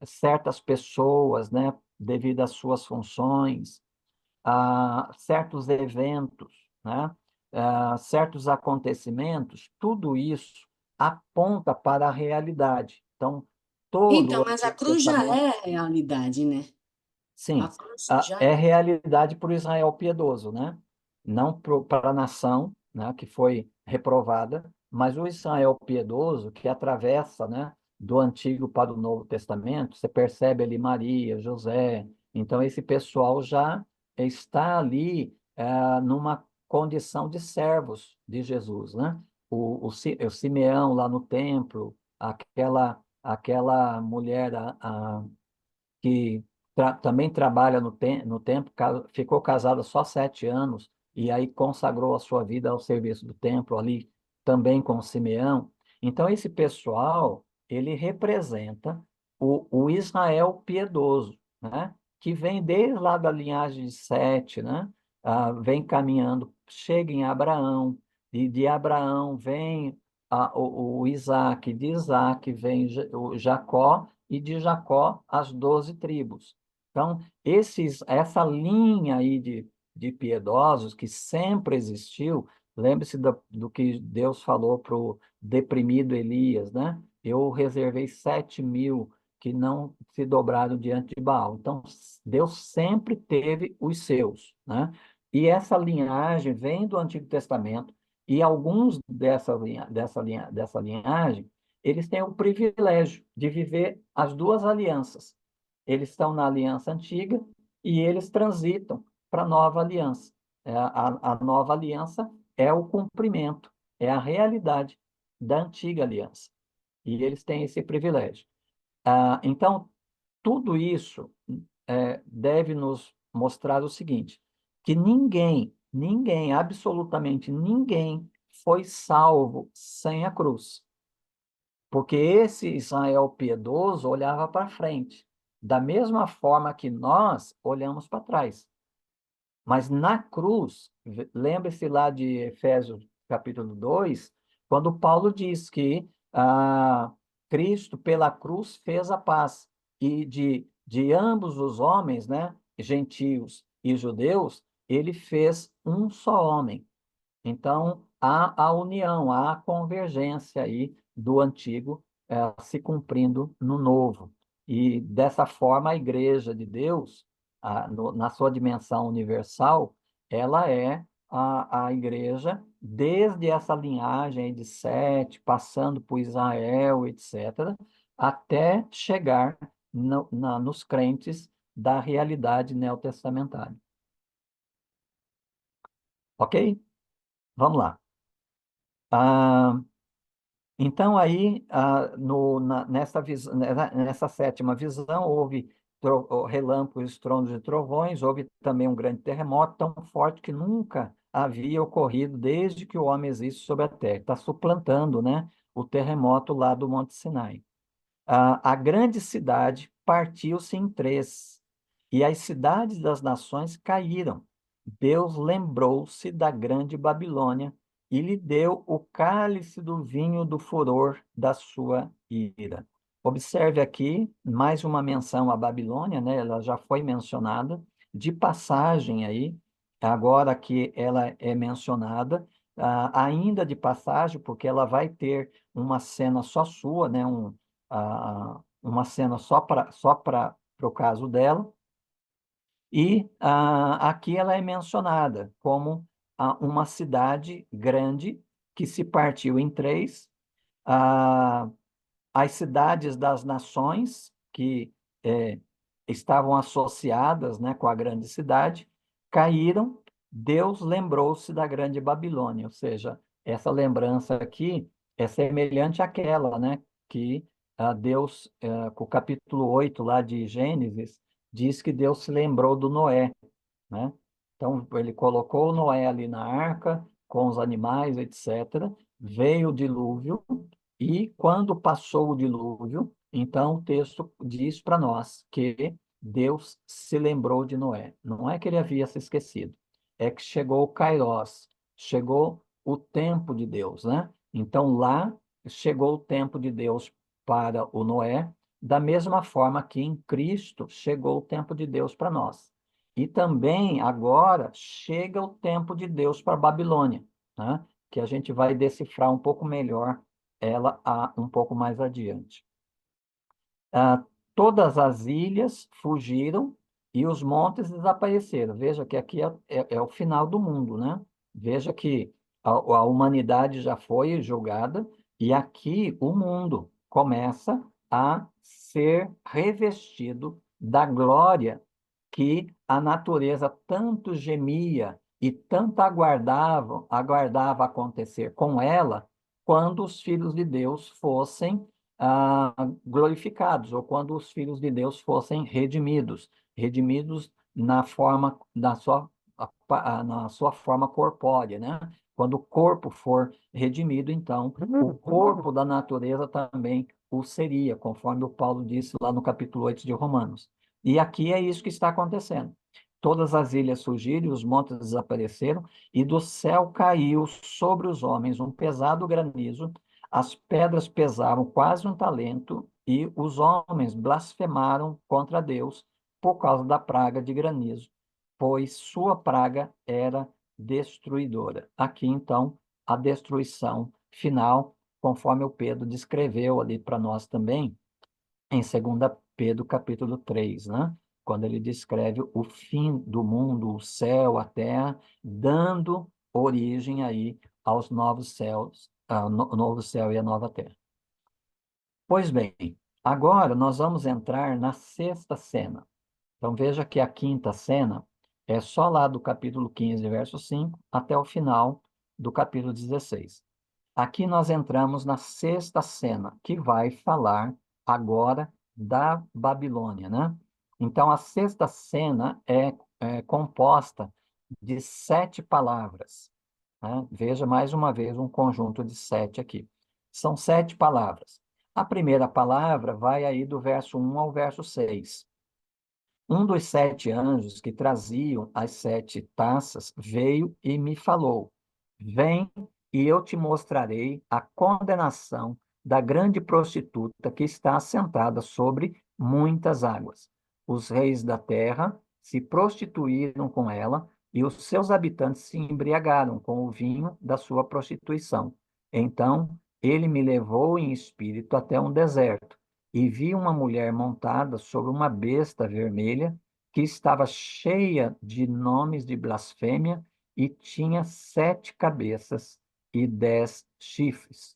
certas pessoas, né, devido às suas funções, certos eventos, né, certos acontecimentos, tudo isso aponta para a realidade. Então, todo Então, o mas a Antigo cruz já Testamento, é realidade, né? A sim, cruz já é é. realidade para o Israel piedoso, né? Não para a nação, né, que foi reprovada, mas o Israel piedoso que atravessa, né, do Antigo para o Novo Testamento. Você percebe ali Maria, José. Então, esse pessoal já está ali numa condição de servos de Jesus, né? O Simeão lá no templo, aquela mulher, que também trabalha no templo, ficou casada só 7 anos, e aí consagrou a sua vida ao serviço do templo ali, também com Simeão. Então, esse pessoal, ele representa o Israel piedoso, né? Que vem desde lá da linhagem de Sete, né? Vem caminhando, chega em Abraão, e de Abraão vem o Isaac, de Isaac vem o Jacó, e de Jacó as 12 tribos. Então, essa linha aí de piedosos que sempre existiu. Lembre-se do que Deus falou para o deprimido Elias, né? Eu reservei 7.000 que não se dobraram diante de Baal. Então, Deus sempre teve os seus, né? E essa linhagem vem do Antigo Testamento, e alguns dessa linhagem, eles têm o privilégio de viver as duas alianças. Eles estão na aliança antiga e eles transitam para a nova aliança. A nova aliança é o cumprimento, é a realidade da antiga aliança. E eles têm esse privilégio. Então, tudo isso deve nos mostrar o seguinte, que ninguém, absolutamente ninguém, foi salvo sem a cruz. Porque esse Israel piedoso olhava para frente, da mesma forma que nós olhamos para trás. Mas na cruz, lembre-se lá de Efésios capítulo 2, quando Paulo diz que Cristo, pela cruz, fez a paz. E de ambos os homens, né, gentios e judeus, ele fez um só homem. Então, há a união, há a convergência aí do antigo se cumprindo no novo. E dessa forma, a Igreja de Deus, na sua dimensão universal, ela é a Igreja, desde essa linhagem aí de Sete, passando por Israel, etc., até chegar nos crentes da realidade neotestamentária. Ok? Vamos lá. Ah, então, aí, nessa sétima visão, houve relâmpagos, estrondos e trovões, houve também um grande terremoto tão forte que nunca havia ocorrido desde que o homem existe sobre a Terra. Está suplantando, né, o terremoto lá do Monte Sinai. A grande cidade partiu-se em três, e as cidades das nações caíram. Deus lembrou-se da grande Babilônia e lhe deu o cálice do vinho do furor da sua ira. Observe aqui mais uma menção à Babilônia, né? Ela já foi mencionada, de passagem aí, agora que ela é mencionada, ainda de passagem, porque ela vai ter uma cena só sua, né? Uma cena só para o caso dela, e aqui ela é mencionada como uma cidade grande que se partiu em três. Ah, as cidades das nações que estavam associadas, né, com a grande cidade caíram. Deus lembrou-se da grande Babilônia, ou seja, essa lembrança aqui é semelhante àquela, né, que Deus, com o capítulo 8 lá de Gênesis, diz que Deus se lembrou do Noé, né? Então, ele colocou Noé ali na arca, com os animais, etc. Veio o dilúvio, e quando passou o dilúvio, então o texto diz para nós que Deus se lembrou de Noé. Não é que ele havia se esquecido, é que chegou o Kairós, chegou o tempo de Deus, né? Então, lá chegou o tempo de Deus para o Noé, da mesma forma que em Cristo chegou o tempo de Deus para nós. E também agora chega o tempo de Deus para a Babilônia, né? Que a gente vai decifrar um pouco melhor ela um pouco mais adiante. Ah, todas as ilhas fugiram e os montes desapareceram. Veja que aqui é o final do mundo, né? Veja que a humanidade já foi julgada e aqui o mundo começa a ser revestido da glória que a natureza tanto gemia e tanto aguardava acontecer com ela quando os filhos de Deus fossem glorificados, ou quando os filhos de Deus fossem redimidos na forma na sua forma corpórea, né? Quando o corpo for redimido, então o corpo da natureza também o seria, conforme o Paulo disse lá no capítulo 8 de Romanos. E aqui é isso que está acontecendo. Todas as ilhas surgiram, os montes desapareceram, e do céu caiu sobre os homens um pesado granizo. As pedras pesavam quase um talento, e os homens blasfemaram contra Deus por causa da praga de granizo, pois sua praga era destruidora. Aqui, então, a destruição final, conforme o Pedro descreveu ali para nós também, em 2 Pedro capítulo 3, né? Quando ele descreve o fim do mundo, o céu, a terra, dando origem aí aos novos céus, o novo céu e a nova terra. Pois bem, agora nós vamos entrar na sexta cena. Então veja que a quinta cena é só lá do capítulo 15, verso 5, até o final do capítulo 16. Aqui nós entramos na sexta cena, que vai falar agora da Babilônia, né? Então, a sexta cena é composta de 7 palavras, né? Veja mais uma vez um conjunto de 7 aqui. São 7 palavras. A primeira palavra vai aí do verso 1 ao verso 6. Um dos 7 anjos que traziam as 7 taças veio e me falou: Vem e eu te mostrarei a condenação da grande prostituta que está assentada sobre muitas águas. Os reis da terra se prostituíram com ela e os seus habitantes se embriagaram com o vinho da sua prostituição. Então ele me levou em espírito até um deserto e vi uma mulher montada sobre uma besta vermelha que estava cheia de nomes de blasfêmia e tinha 7 cabeças e 10 chifres.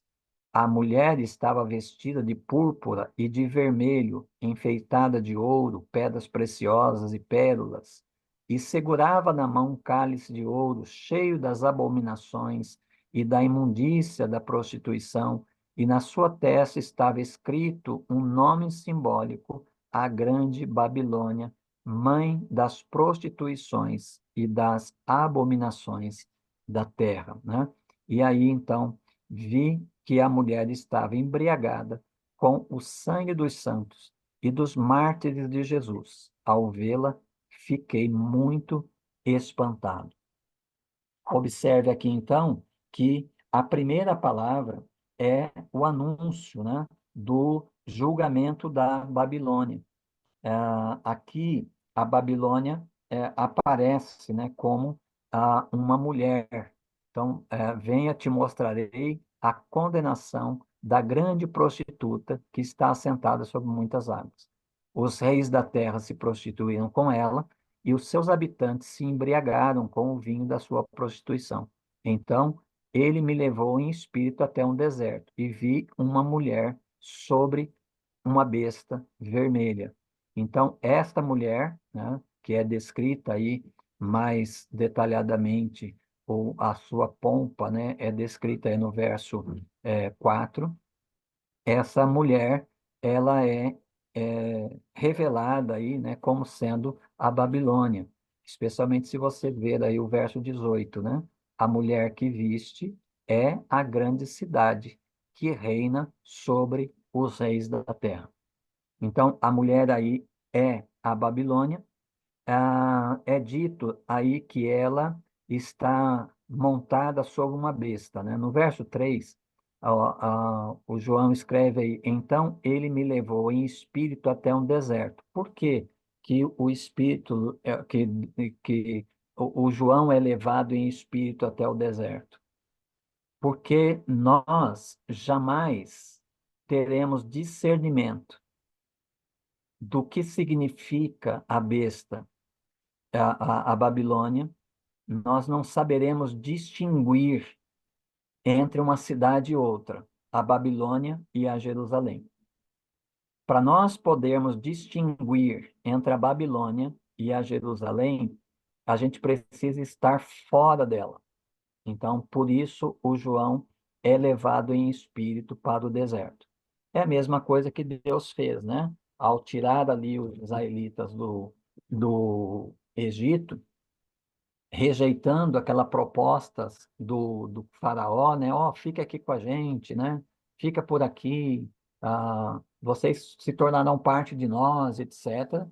A mulher estava vestida de púrpura e de vermelho, enfeitada de ouro, pedras preciosas e pérolas, e segurava na mão um cálice de ouro cheio das abominações e da imundícia da prostituição, e na sua testa estava escrito um nome simbólico: a Grande Babilônia, mãe das prostituições e das abominações da terra, né? E aí, então, vi que a mulher estava embriagada com o sangue dos santos e dos mártires de Jesus. Ao vê-la, fiquei muito espantado. Observe aqui, então, que a primeira palavra é o anúncio, né, do julgamento da Babilônia. Aqui, a Babilônia aparece, né, como uma mulher. Então, venha, te mostrarei a condenação da grande prostituta que está assentada sobre muitas águas. Os reis da terra se prostituíram com ela e os seus habitantes se embriagaram com o vinho da sua prostituição. Então, ele me levou em espírito até um deserto e vi uma mulher sobre uma besta vermelha. Então, esta mulher, né, que é descrita aí mais detalhadamente, ou a sua pompa, né, é descrita aí no verso 4, essa mulher, ela é revelada aí, né, como sendo a Babilônia, especialmente se você ver aí o verso 18, né? A mulher que viste é a grande cidade que reina sobre os reis da terra. Então, a mulher aí é a Babilônia. É dito aí que ela está montada sobre uma besta, né? No verso 3, o João escreve aí: Então ele me levou em espírito até um deserto. Por quê que o espírito, que o João é levado em espírito até o deserto? Porque nós jamais teremos discernimento do que significa a besta, a Babilônia. Nós não saberemos distinguir entre uma cidade e outra, a Babilônia e a Jerusalém. Para nós podermos distinguir entre a Babilônia e a Jerusalém, a gente precisa estar fora dela. Então, por isso, o João é levado em espírito para o deserto. É a mesma coisa que Deus fez, né? Ao tirar ali os israelitas do Egito, rejeitando aquela proposta do faraó, né? Ó, fica aqui com a gente, né? Fica por aqui, vocês se tornarão parte de nós, etc.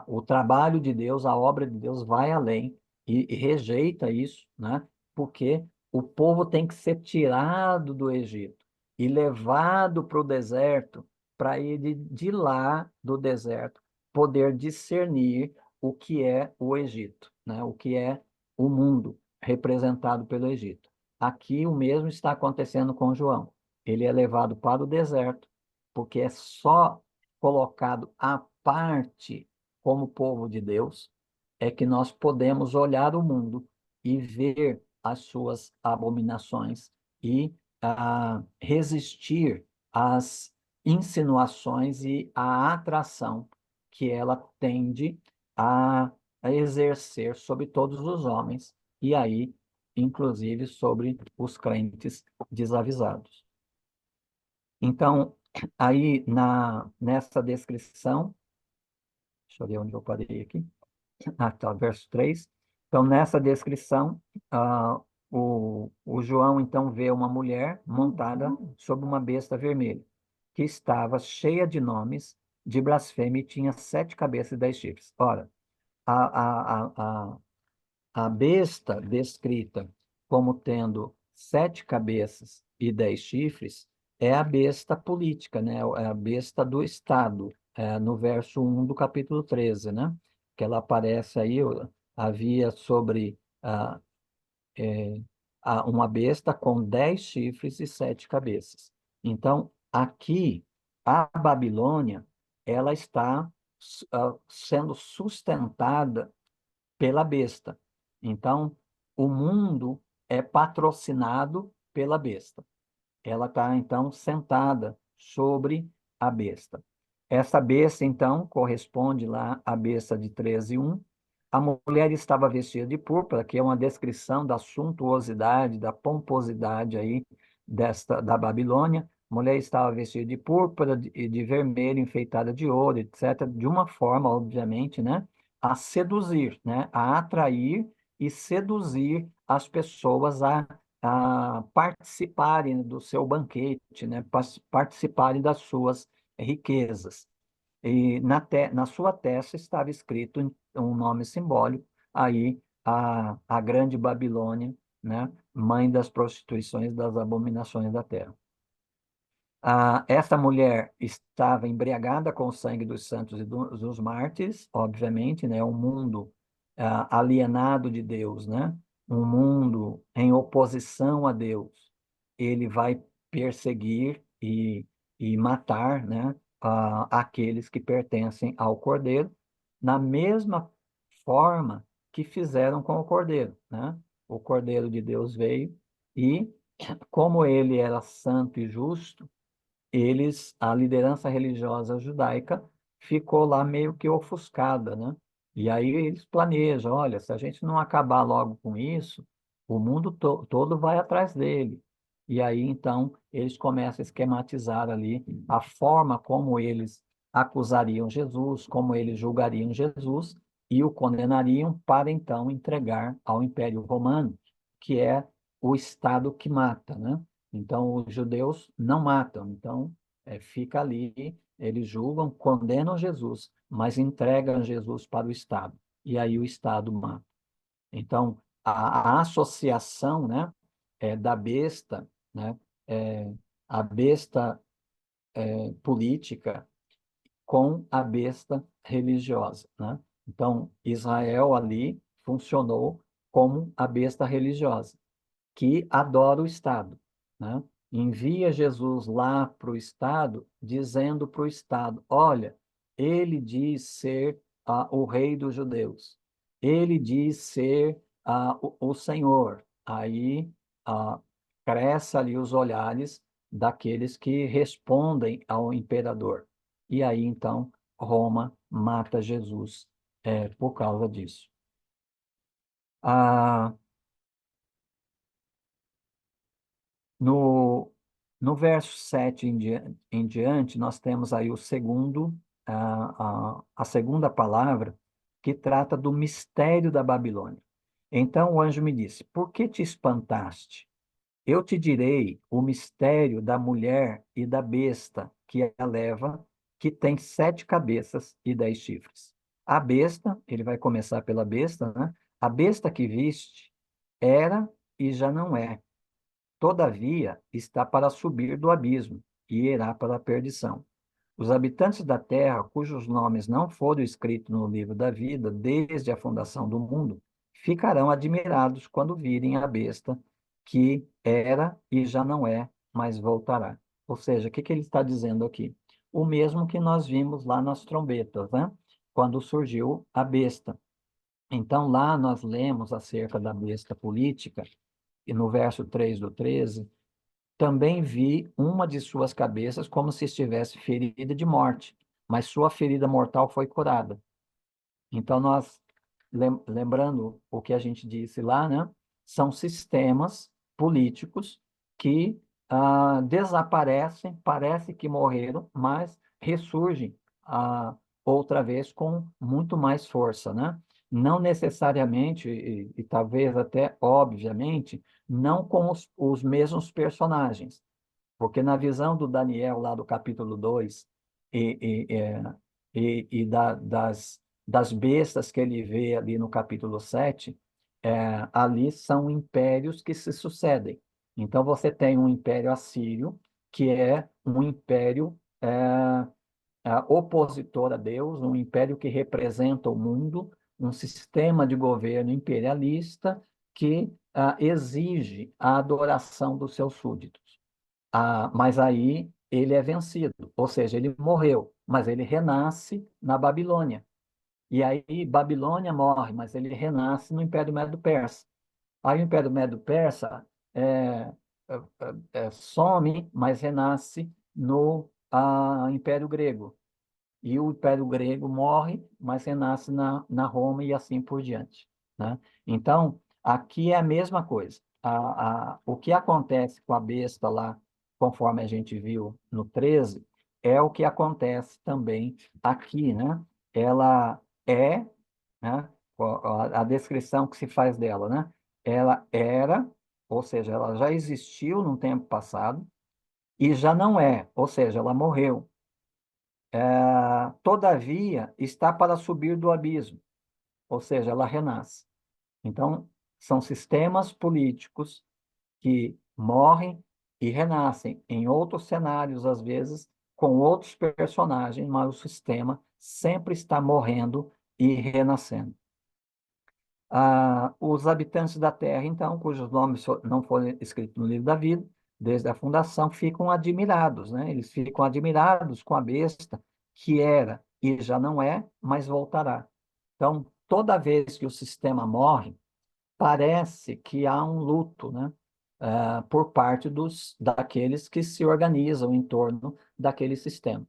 O trabalho de Deus, a obra de Deus vai além e rejeita isso, né? Porque o povo tem que ser tirado do Egito e levado para o deserto, para ele de lá do deserto poder discernir o que é o Egito, né? O que é o mundo representado pelo Egito. Aqui o mesmo está acontecendo com João. Ele é levado para o deserto, porque é só colocado à parte como povo de Deus, é que nós podemos olhar o mundo e ver as suas abominações e resistir às insinuações e à atração que ela tende a, a exercer sobre todos os homens, e aí, inclusive, sobre os crentes desavisados. Então, aí nessa descrição, deixa eu ver onde eu parei aqui. Tá, verso 3. Então, nessa descrição, o João, então, vê uma mulher montada sobre uma besta vermelha, que estava cheia de nomes de blasfêmia e tinha 7 cabeças e 10 chifres. Ora, a, a, a, a besta descrita como tendo 7 cabeças e 10 chifres é a besta política, né? É a besta do Estado, no verso 1 do capítulo 13, né? Que ela aparece aí, havia sobre uma besta com 10 chifres e 7 cabeças. Então, aqui, a Babilônia, ela está sendo sustentada pela besta. Então, o mundo é patrocinado pela besta. Ela está, então, sentada sobre a besta. Essa besta, então, corresponde lá à besta de 13:1. A mulher estava vestida de púrpura, que é uma descrição da suntuosidade, da pomposidade aí da Babilônia. A mulher estava vestida de púrpura e de vermelho, enfeitada de ouro, etc., de uma forma, obviamente, né, a seduzir, né, a atrair e seduzir as pessoas a participarem do seu banquete, né? Participarem das suas riquezas. E na sua testa estava escrito um nome simbólico, aí a grande Babilônia, né? Mãe das prostituições, das abominações da terra. Essa mulher estava embriagada com o sangue dos santos e dos mártires, obviamente, né? Um mundo alienado de Deus, né? Um mundo em oposição a Deus. Ele vai perseguir e matar, né? Aqueles que pertencem ao Cordeiro, na mesma forma que fizeram com o Cordeiro, né? O Cordeiro de Deus veio e, como ele era santo e justo, a liderança religiosa judaica ficou lá meio que ofuscada, né? E aí eles planejam, olha, se a gente não acabar logo com isso, o mundo todo vai atrás dele. E aí, então, eles começam a esquematizar ali a forma como eles acusariam Jesus, como eles julgariam Jesus e o condenariam para, então, entregar ao Império Romano, que é o Estado que mata, né? Então, os judeus não matam. Então, fica ali, eles julgam, condenam Jesus, mas entregam Jesus para o Estado. E aí o Estado mata. Então, a associação, né, da besta, né, a besta política com a besta religiosa, né? Então, Israel ali funcionou como a besta religiosa que adora o Estado, né? Envia Jesus lá para o Estado, dizendo para o Estado: olha, ele diz ser o rei dos judeus, ele diz ser o Senhor. Aí cresce ali os olhares daqueles que respondem ao imperador. E aí, então, Roma mata Jesus por causa disso. Ah, No, no verso 7 em diante, nós temos aí a segunda palavra que trata do mistério da Babilônia. Então o anjo me disse: por que te espantaste? Eu te direi o mistério da mulher e da besta que a leva, que tem 7 cabeças e 10 chifres. A besta, ele vai começar pela besta, né? A besta que viste era e já não é. Todavia, está para subir do abismo e irá para a perdição. Os habitantes da terra, cujos nomes não foram escritos no livro da vida desde a fundação do mundo, ficarão admirados quando virem a besta que era e já não é, mas voltará. Ou seja, o que ele está dizendo aqui? o mesmo que nós vimos lá nas trombetas, né? Quando surgiu a besta. Então, lá nós lemos acerca da besta política, e no verso 3 do 13, também vi uma de suas cabeças como se estivesse ferida de morte, mas sua ferida mortal foi curada. Então, nós, lembrando o que a gente disse lá, né? São sistemas políticos que desaparecem, parece que morreram, mas ressurgem outra vez com muito mais força, né? Não necessariamente, e talvez até obviamente, não com os mesmos personagens, porque na visão do Daniel, lá do capítulo 2 das bestas que ele vê ali no capítulo 7, ali são impérios que se sucedem. Então, você tem um império assírio, que é um império opositor a Deus, um império que representa o mundo, um sistema de governo imperialista que exige a adoração dos seus súditos. Mas aí ele é vencido, ou seja, ele morreu, mas ele renasce na Babilônia. E aí Babilônia morre, mas ele renasce no Império Medo-Persa. Aí o Império Medo-Persa some, mas renasce no Império Grego. E o Império Grego morre, mas renasce na Roma e assim por diante, né? Então, aqui é a mesma coisa. O que acontece com a besta lá, conforme a gente viu no 13, é o que acontece também aqui, né? Ela é, né? A descrição que se faz dela, né? Ela era, ou seja, ela já existiu num tempo passado, e já não é, ou seja, ela morreu. Todavia, está para subir do abismo, ou seja, ela renasce. Então, são sistemas políticos que morrem e renascem em outros cenários, às vezes, com outros personagens, mas o sistema sempre está morrendo e renascendo. Os habitantes da Terra, então, cujos nomes não foram escritos no livro da vida, desde a fundação, ficam admirados, né? Eles ficam admirados com a besta que era e já não é, mas voltará. Então, toda vez que o sistema morre, parece que há um luto, né? Por parte daqueles que se organizam em torno daquele sistema.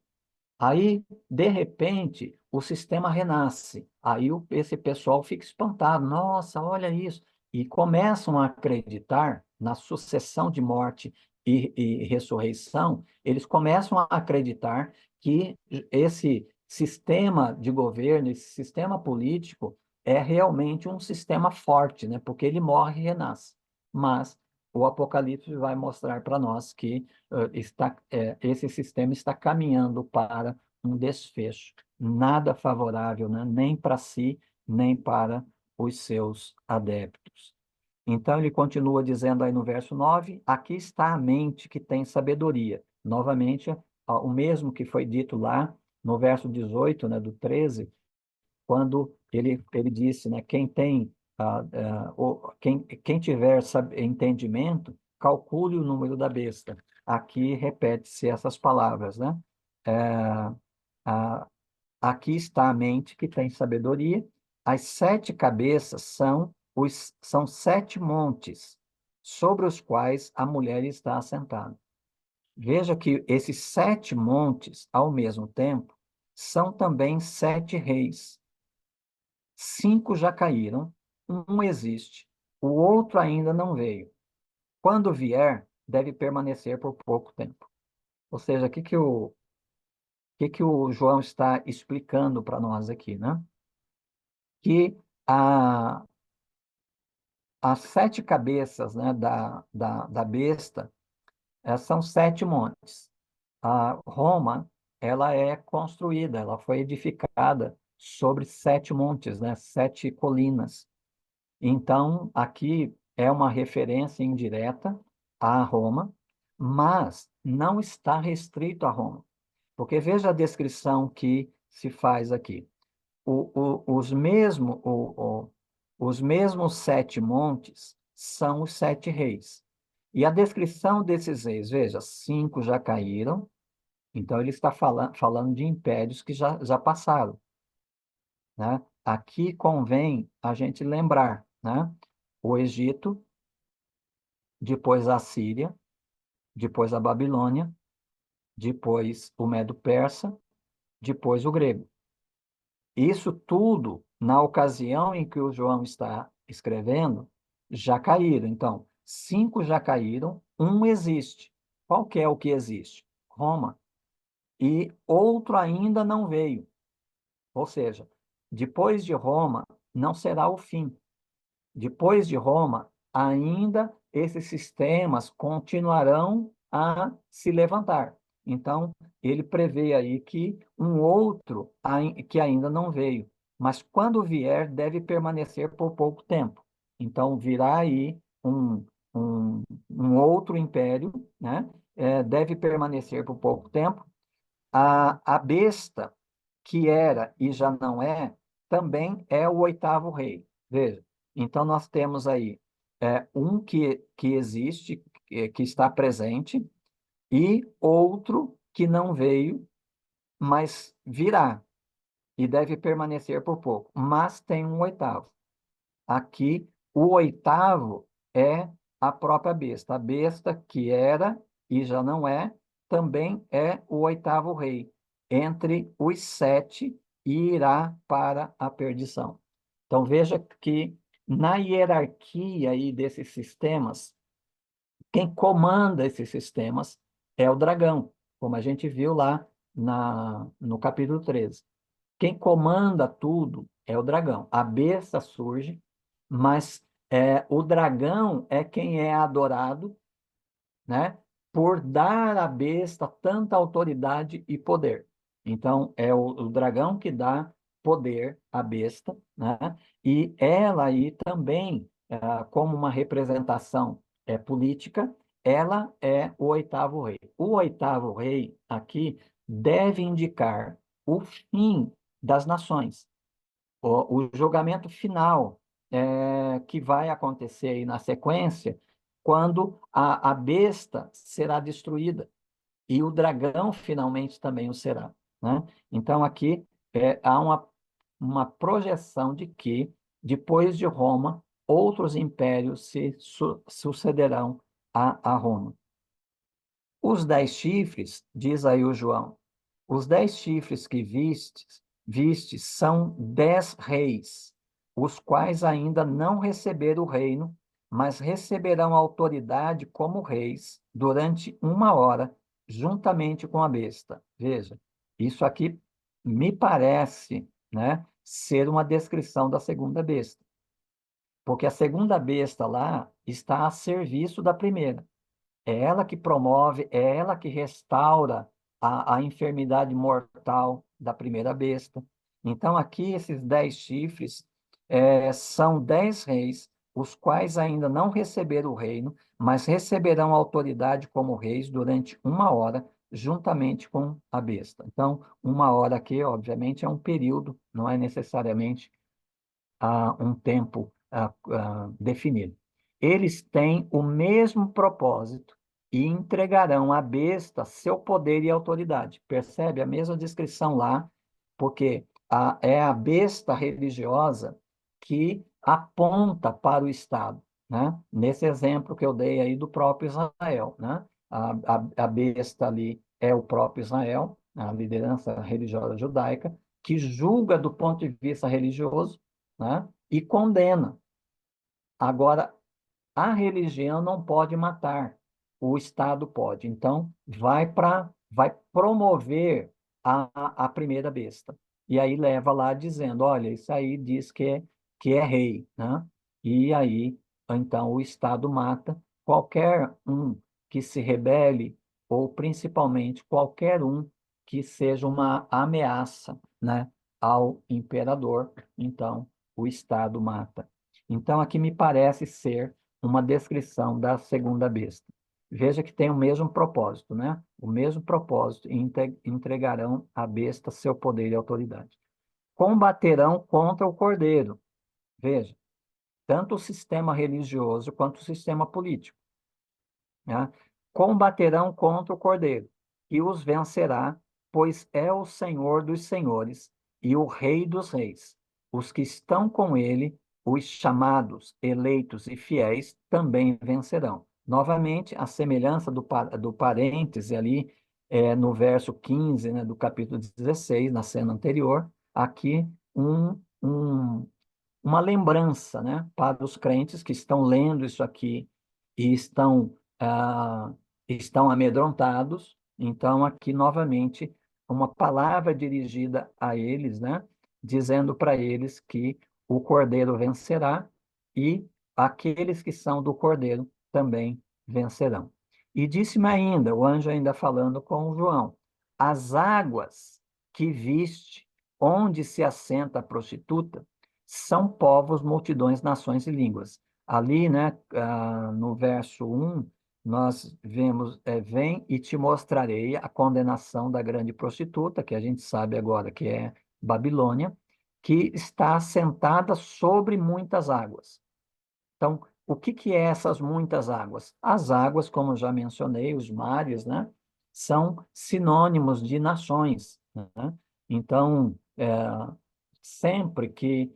Aí, de repente, o sistema renasce. Aí esse pessoal fica espantado. Nossa, olha isso. E começam a acreditar na sucessão de morte e ressurreição. Eles começam a acreditar que esse sistema de governo, esse sistema político, é realmente um sistema forte, né? Porque ele morre e renasce. Mas o Apocalipse vai mostrar para nós que esse sistema está caminhando para um desfecho nada favorável, né? Nem para si, nem para os seus adeptos. Então, ele continua dizendo aí no verso 9: aqui está a mente que tem sabedoria. Novamente, o mesmo que foi dito lá no verso 18, né, do 13, quando ele disse, né, quem tem, quem tiver entendimento, calcule o número da besta. Aqui repete-se essas palavras, né? É, a- Aqui está a mente que tem sabedoria. As 7 cabeças são 7 montes sobre os quais a mulher está assentada. Veja que esses 7 montes, ao mesmo tempo, são também 7 reis. 5 já caíram, um existe, o outro ainda não veio. Quando vier, deve permanecer por pouco tempo. Ou seja, o que o João está explicando para nós aqui, né? Que a, as 7 cabeças, né, da besta são 7 montes. A Roma, ela é construída, ela foi edificada sobre 7 montes, né, 7 colinas. Então, aqui é uma referência indireta a Roma, mas não está restrito a Roma. Porque veja a descrição que se faz aqui. Os mesmos 7 montes são os 7 reis. E a descrição desses reis, veja, 5 já caíram, Então, ele está falando de impérios que já passaram, né? Aqui convém a gente lembrar, né? O Egito, depois a Síria, depois a Babilônia, depois o Medo-Persa, depois o grego. Isso tudo, na ocasião em que o João está escrevendo, já caíram. Então, 5 já caíram, um existe. Qual que é o que existe? Roma. E outro ainda não veio. Ou seja, depois de Roma, não será o fim. Depois de Roma, ainda esses sistemas continuarão a se levantar. Então, ele prevê aí que um outro que ainda não veio, mas quando vier, deve permanecer por pouco tempo. Então, virá aí um outro império, né? Deve permanecer por pouco tempo. A besta, que era e já não é, também é o oitavo rei. Veja, então nós temos aí um que existe, que está presente, e outro que não veio, mas virá e deve permanecer por pouco. Mas tem um oitavo. Aqui, o oitavo é a própria besta. A besta que era e já não é, também é o oitavo rei, entre os 7 e irá para a perdição. Então veja que na hierarquia aí desses sistemas, quem comanda esses sistemas é o dragão, como a gente viu lá no capítulo 13. Quem comanda tudo é o dragão. A besta surge, mas o dragão é quem é adorado, né, por dar à besta tanta autoridade e poder. Então, é o dragão que dá poder à besta, né? E ela aí também, como uma representação política, ela é o oitavo rei. O oitavo rei aqui deve indicar o fim das nações, o julgamento final que vai acontecer aí na sequência, quando a besta será destruída e o dragão finalmente também o será, né? Então aqui há uma projeção de que depois de Roma outros impérios se sucederão a Roma. Os 10 chifres, diz aí o João, os 10 chifres que vistes são 10 reis, os quais ainda não receberam o reino, mas receberão autoridade como reis durante 1 hora, juntamente com a besta. Veja, isso aqui me parece, né, ser uma descrição da segunda besta, porque a segunda besta lá está a serviço da primeira. É ela que promove, é ela que restaura a enfermidade mortal da primeira besta. Então, aqui, esses 10 chifres são 10 reis, os quais ainda não receberam o reino, mas receberão autoridade como reis durante 1 hora, juntamente com a besta. Então, 1 hora aqui, obviamente, é um período, não é necessariamente um tempo definido. Eles têm o mesmo propósito e entregarão à besta seu poder e autoridade. Percebe a mesma descrição lá, porque é a besta religiosa que aponta para o Estado, né? Nesse exemplo que eu dei aí do próprio Israel, né? A besta ali é o próprio Israel, a liderança religiosa judaica, que julga do ponto de vista religioso, né? E condena. Agora, a religião não pode matar, o Estado pode. Então, vai promover a primeira besta. E aí leva lá dizendo, olha, isso aí diz que é rei, né? E aí, então, o Estado mata qualquer um que se rebele, ou principalmente qualquer um que seja uma ameaça, né, ao imperador. Então, o Estado mata. Então, aqui me parece ser uma descrição da segunda besta. Veja que tem o mesmo propósito, né? O mesmo propósito, e entregarão à besta seu poder e autoridade. Combaterão contra o cordeiro. Veja, tanto o sistema religioso quanto o sistema político, né? Combaterão contra o cordeiro que os vencerá, pois é o Senhor dos senhores e o Rei dos reis. Os que estão com ele, os chamados, eleitos e fiéis, também vencerão. Novamente, a semelhança do parêntese ali, no verso 15, né, do capítulo 16, na cena anterior, aqui uma lembrança, né, para os crentes que estão lendo isso aqui e estão amedrontados. Então, aqui novamente, uma palavra dirigida a eles, né, dizendo para eles que o Cordeiro vencerá e aqueles que são do Cordeiro também vencerão. E disse-me ainda, o anjo ainda falando com João, as águas que viste, onde se assenta a prostituta, são povos, multidões, nações e línguas. Ali, né, no verso 1, nós vemos, vem e te mostrarei a condenação da grande prostituta, que a gente sabe agora que é Babilônia, que está assentada sobre muitas águas. Então, o que que é essas muitas águas? As águas, como já mencionei, os mares, né, são sinônimos de nações, né? Então, sempre que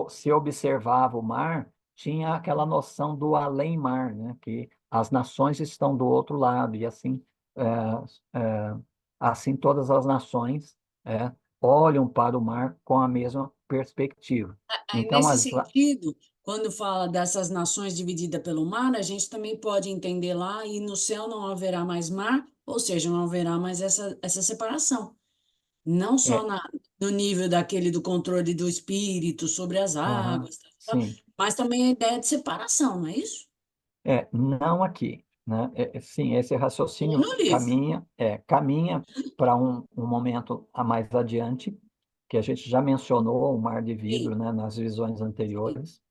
se observava o mar, tinha aquela noção do além-mar, né, que as nações estão do outro lado, e assim todas as nações olham para o mar com a mesma perspectiva. Aí, Então, nesse sentido, quando fala dessas nações divididas pelo mar, a gente também pode entender lá, e no céu não haverá mais mar, ou seja, não haverá mais essa separação. Não só é, no nível daquele do controle do espírito sobre as aham, águas, tal, sim. mas também a ideia de separação, não é isso? Não aqui, né? Sim, esse Nem raciocínio no livro. caminha para um momento a mais adiante, que a gente já mencionou o mar de Sim, vidro, né, nas visões sim. anteriores.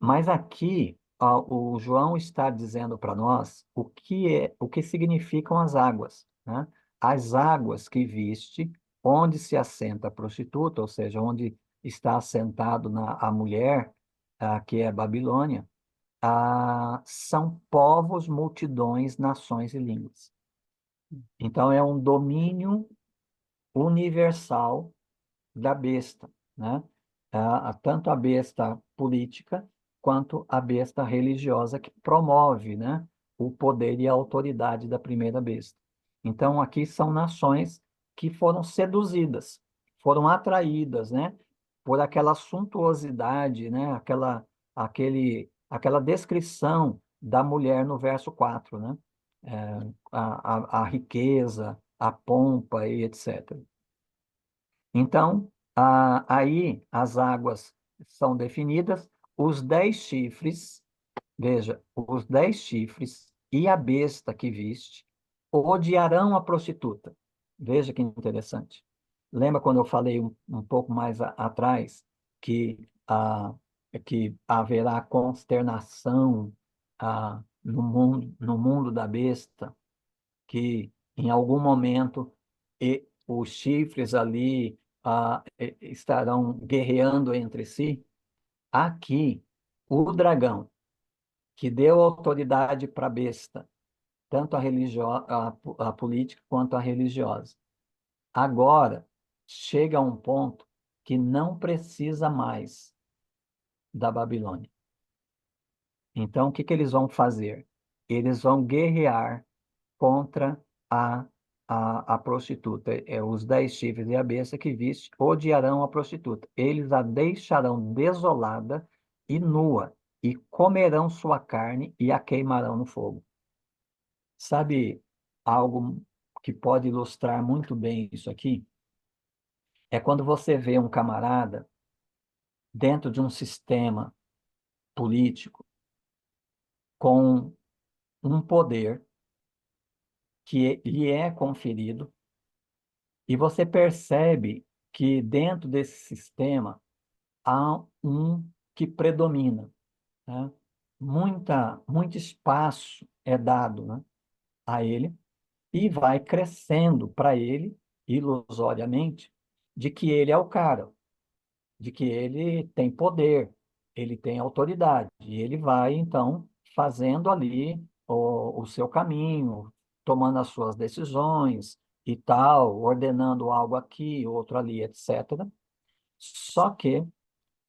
Mas aqui, o João está dizendo para nós o que significam as águas, né? As águas que viste, onde se assenta a prostituta, ou seja, onde está assentado a mulher, que é Babilônia, são povos, multidões, nações e línguas. Então, é um domínio universal da besta, né? Tanto a besta política quanto a besta religiosa que promove, né, o poder e a autoridade da primeira besta. Então, aqui são nações que foram seduzidas, foram atraídas, né, por aquela suntuosidade, né, aquela descrição da mulher no verso 4, né? A riqueza, a pompa e etc. Então, aí as águas são definidas, os 10 chifres, veja, os 10 chifres e a besta que viste odiarão a prostituta. Veja que interessante. Lembra quando eu falei um pouco mais atrás que, que haverá consternação no mundo da besta? Que em algum momento os chifres ali estarão guerreando entre si. Aqui, o dragão, que deu autoridade para a besta, tanto a política quanto a religiosa, agora chega a um ponto que não precisa mais da Babilônia. Então, o que que eles vão fazer? Eles vão guerrear contra a, a prostituta. Os 10 chifres e a besta que viste odiarão a prostituta. Eles a deixarão desolada e nua, e comerão sua carne e a queimarão no fogo. Sabe algo que pode ilustrar muito bem isso aqui? É quando você vê um camarada dentro de um sistema político com um poder que lhe é conferido. E você percebe que dentro desse sistema há um que predomina, né? Muito espaço é dado, né, a ele e vai crescendo para ele, ilusoriamente, de que ele é o cara, de que ele tem poder, ele tem autoridade, e ele vai, então, fazendo ali o seu caminho, tomando as suas decisões e tal, ordenando algo aqui, outro ali, etc. Só que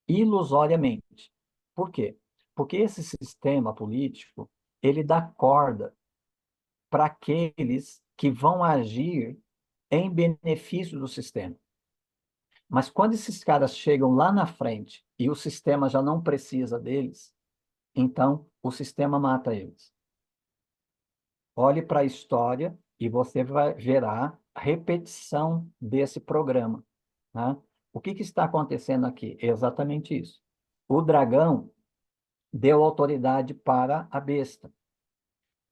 ilusoriamente. Por quê? Porque esse sistema político, ele dá corda para aqueles que vão agir em benefício do sistema. Mas quando esses caras chegam lá na frente e o sistema já não precisa deles, então o sistema mata eles. Olhe para a história e você vai verá a repetição desse programa, né? O que está acontecendo aqui? É exatamente isso. O dragão deu autoridade para a besta.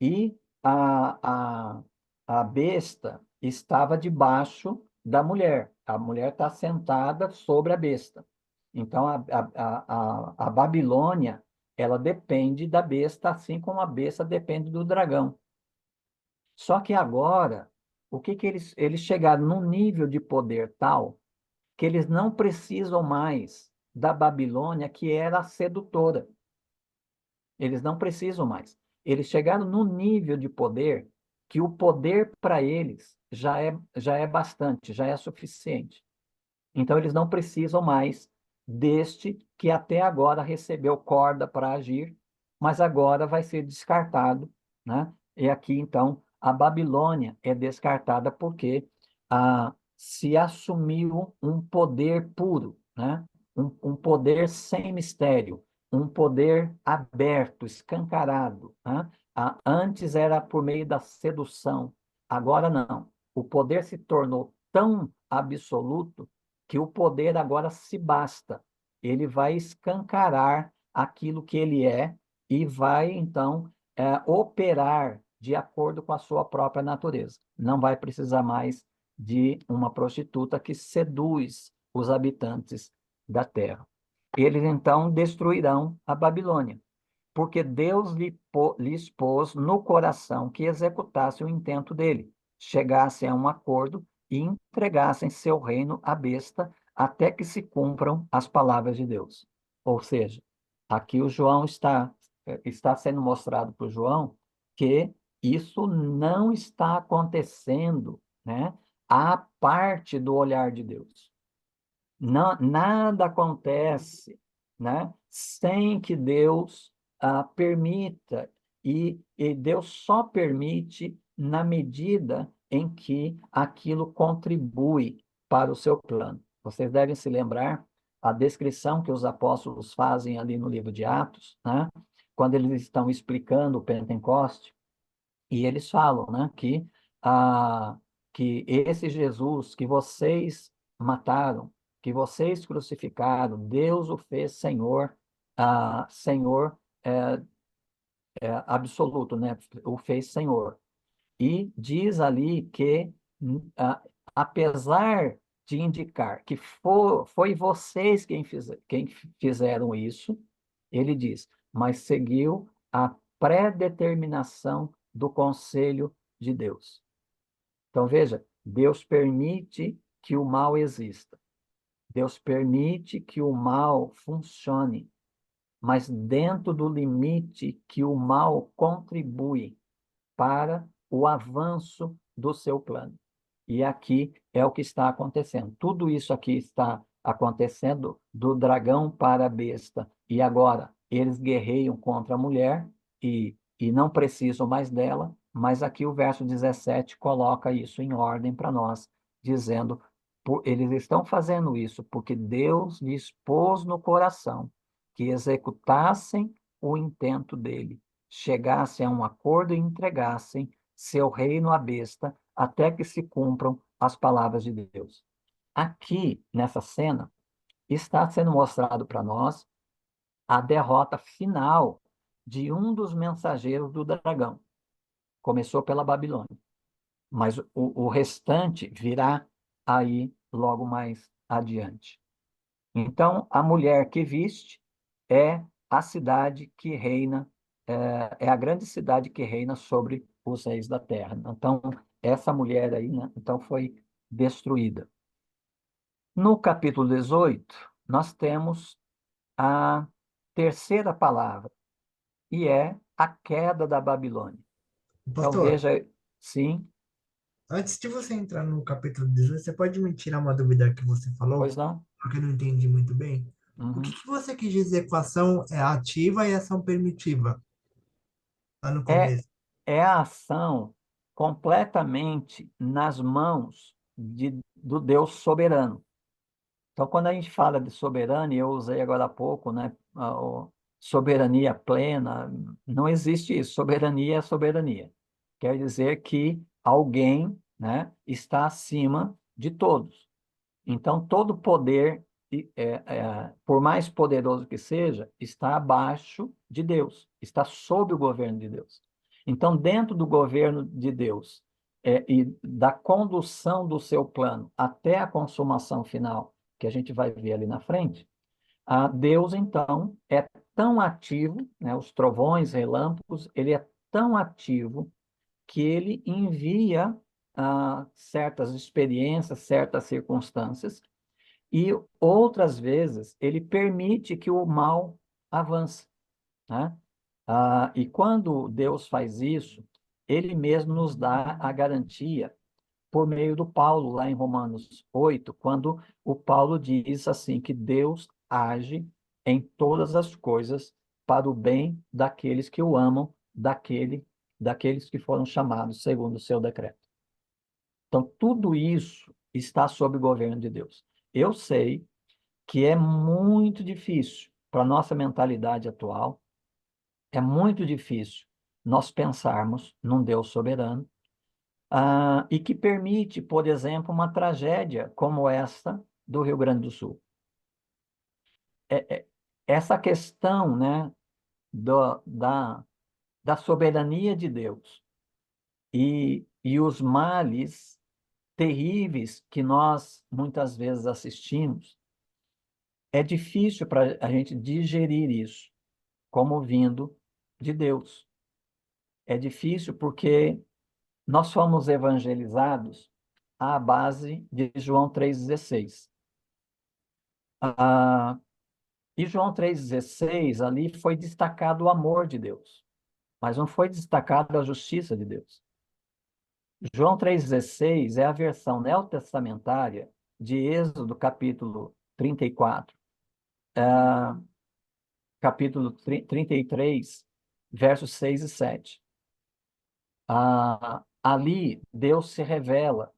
E a besta estava debaixo da mulher. A mulher está sentada sobre a besta. Então, a Babilônia, ela depende da besta, assim como a besta depende do dragão. Só que agora, o que que eles chegaram num nível de poder tal que eles não precisam mais da Babilônia, que era a sedutora. Eles não precisam mais. Eles chegaram no nível de poder que o poder para eles já é bastante, já é suficiente. Então, eles não precisam mais deste que até agora recebeu corda para agir, mas agora vai ser descartado, né? E aqui, então, a Babilônia é descartada porque se assumiu um poder puro, né? Um poder sem mistério, um poder aberto, escancarado, né? Antes era por meio da sedução, agora não. O poder se tornou tão absoluto que o poder agora se basta. Ele vai escancarar aquilo que ele é e vai, então, operar de acordo com a sua própria natureza. Não vai precisar mais de uma prostituta que seduz os habitantes da terra. Eles, então, destruirão a Babilônia, porque Deus lhes pôs no coração que executasse o intento dele, chegassem a um acordo e entregassem seu reino à besta até que se cumpram as palavras de Deus. Ou seja, aqui o João está sendo mostrado para o João que isso não está acontecendo, né, à parte do olhar de Deus. Não, nada acontece, né, sem que Deus permita, e Deus só permite na medida em que aquilo contribui para o seu plano. Vocês devem se lembrar a descrição que os apóstolos fazem ali no livro de Atos, né, quando eles estão explicando o Pentecoste, e eles falam, né, que esse Jesus que vocês mataram, que vocês crucificaram, Deus o fez Senhor, Senhor absoluto, né? O fez Senhor. E diz ali que, ah, apesar de indicar que foi vocês quem fizeram isso, ele diz, mas seguiu a predeterminação do conselho de Deus. Então, veja, Deus permite que o mal exista. Deus permite que o mal funcione, mas dentro do limite que o mal contribui para o avanço do seu plano. E aqui é o que está acontecendo. Tudo isso aqui está acontecendo do dragão para a besta. E agora eles guerreiam contra a mulher e não precisam mais dela, mas aqui o verso 17 coloca isso em ordem para nós, dizendo: eles estão fazendo isso porque Deus lhes pôs no coração que executassem o intento dele, chegassem a um acordo e entregassem seu reino à besta, até que se cumpram as palavras de Deus. Aqui, nessa cena, está sendo mostrado para nós a derrota final de um dos mensageiros do dragão. Começou pela Babilônia, mas o restante virá aí logo mais adiante. Então, a mulher que viste é a cidade que reina, é a grande cidade que reina sobre os reis da terra. Então, essa mulher aí, né, então foi destruída. No capítulo 18, nós temos a terceira palavra, e é a queda da Babilônia. Então, Pastor, veja. Sim, Antes de você entrar no capítulo 18, você pode me tirar uma dúvida que você falou, pois não? porque eu não entendi muito bem? O que Uhum. que você quis dizer com ação é ativa e ação permitiva, lá no É, começo? é a ação completamente nas mãos do Deus soberano. Então, quando a gente fala de soberania, eu usei agora há pouco, né, soberania plena, não existe isso. Soberania é soberania. Quer dizer que alguém, né, está acima de todos. Então, todo poder, por mais poderoso que seja, está abaixo de Deus, está sob o governo de Deus. Então, dentro do governo de Deus, e da condução do seu plano até a consumação final, que a gente vai ver ali na frente, Deus, então, é tão ativo, né, os trovões, relâmpagos, ele é tão ativo que ele envia certas experiências, certas circunstâncias, e outras vezes ele permite que o mal avance, né? E quando Deus faz isso, ele mesmo nos dá a garantia por meio do Paulo, lá em Romanos 8, quando o Paulo diz assim que Deus age em todas as coisas para o bem daqueles que o amam, daqueles que foram chamados segundo o seu decreto. Então, tudo isso está sob o governo de Deus. Eu sei que é muito difícil para a nossa mentalidade atual, é muito difícil nós pensarmos num Deus soberano, e que permite, por exemplo, uma tragédia como esta do Rio Grande do Sul. É, é, essa questão, né, da soberania de Deus e os males terríveis que nós muitas vezes assistimos, é difícil para a gente digerir isso como vindo de Deus. É difícil porque nós fomos evangelizados à base de João 3,16. Ah, e João 3,16, ali foi destacado o amor de Deus, mas não foi destacado a justiça de Deus. João 3,16 é a versão neotestamentária de Êxodo, capítulo 34, capítulo 33, versos 6 e 7. Ali, Deus se revela,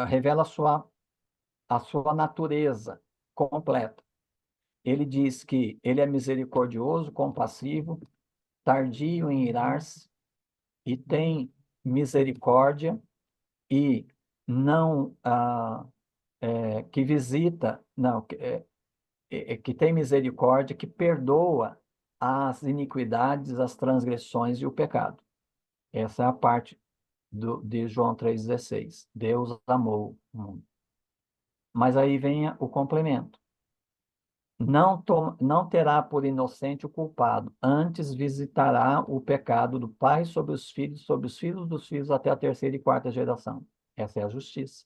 revela a sua natureza completa. Ele diz que ele é misericordioso, compassivo, tardio em irar-se e tem misericórdia e não que visita, não, que tem misericórdia, que perdoa as iniquidades, as transgressões e o pecado. Essa é a parte de João 3,16. Deus amou o mundo. Mas aí vem o complemento. Não terá por inocente o culpado, antes visitará o pecado do pai sobre os filhos dos filhos até a terceira e quarta geração. Essa é a justiça,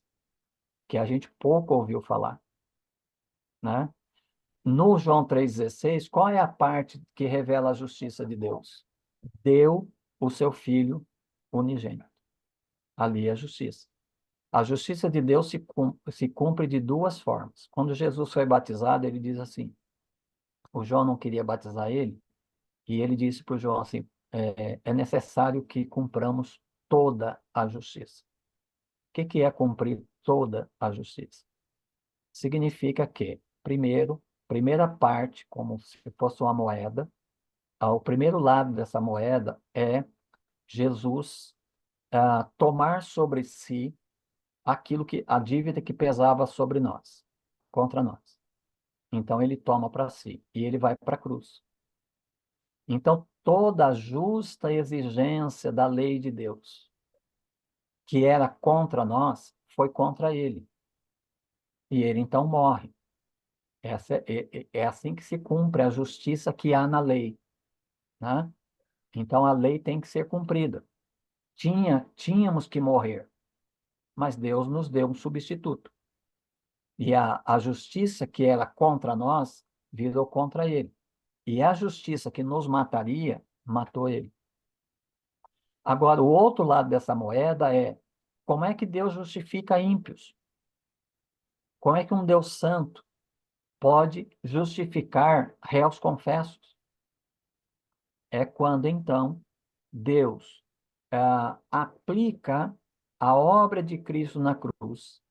que a gente pouco ouviu falar, né? No João 3,16, qual é a parte que revela a justiça de Deus? Deu o seu filho unigênito. Ali é a justiça. A justiça de Deus se cumpre de duas formas. Quando Jesus foi batizado, ele diz assim, o João não queria batizar ele, e ele disse para o João assim, é necessário que cumpramos toda a justiça. O que é cumprir toda a justiça? Significa que, primeira parte, como se fosse uma moeda, o primeiro lado dessa moeda é Jesus tomar sobre si a dívida que pesava sobre nós, contra nós. Então ele toma para si e ele vai para a cruz. Então toda a justa exigência da lei de Deus, que era contra nós, foi contra ele. E ele então morre. É assim que se cumpre a justiça que há na lei, né? Então a lei tem que ser cumprida. Tínhamos que morrer, mas Deus nos deu um substituto. E a justiça que era contra nós virou contra ele. E a justiça que nos mataria, matou ele. Agora, o outro lado dessa moeda é como é que Deus justifica ímpios? Como é que um Deus santo pode justificar réus confessos? É quando, então, Deus aplica a obra de Cristo na cruz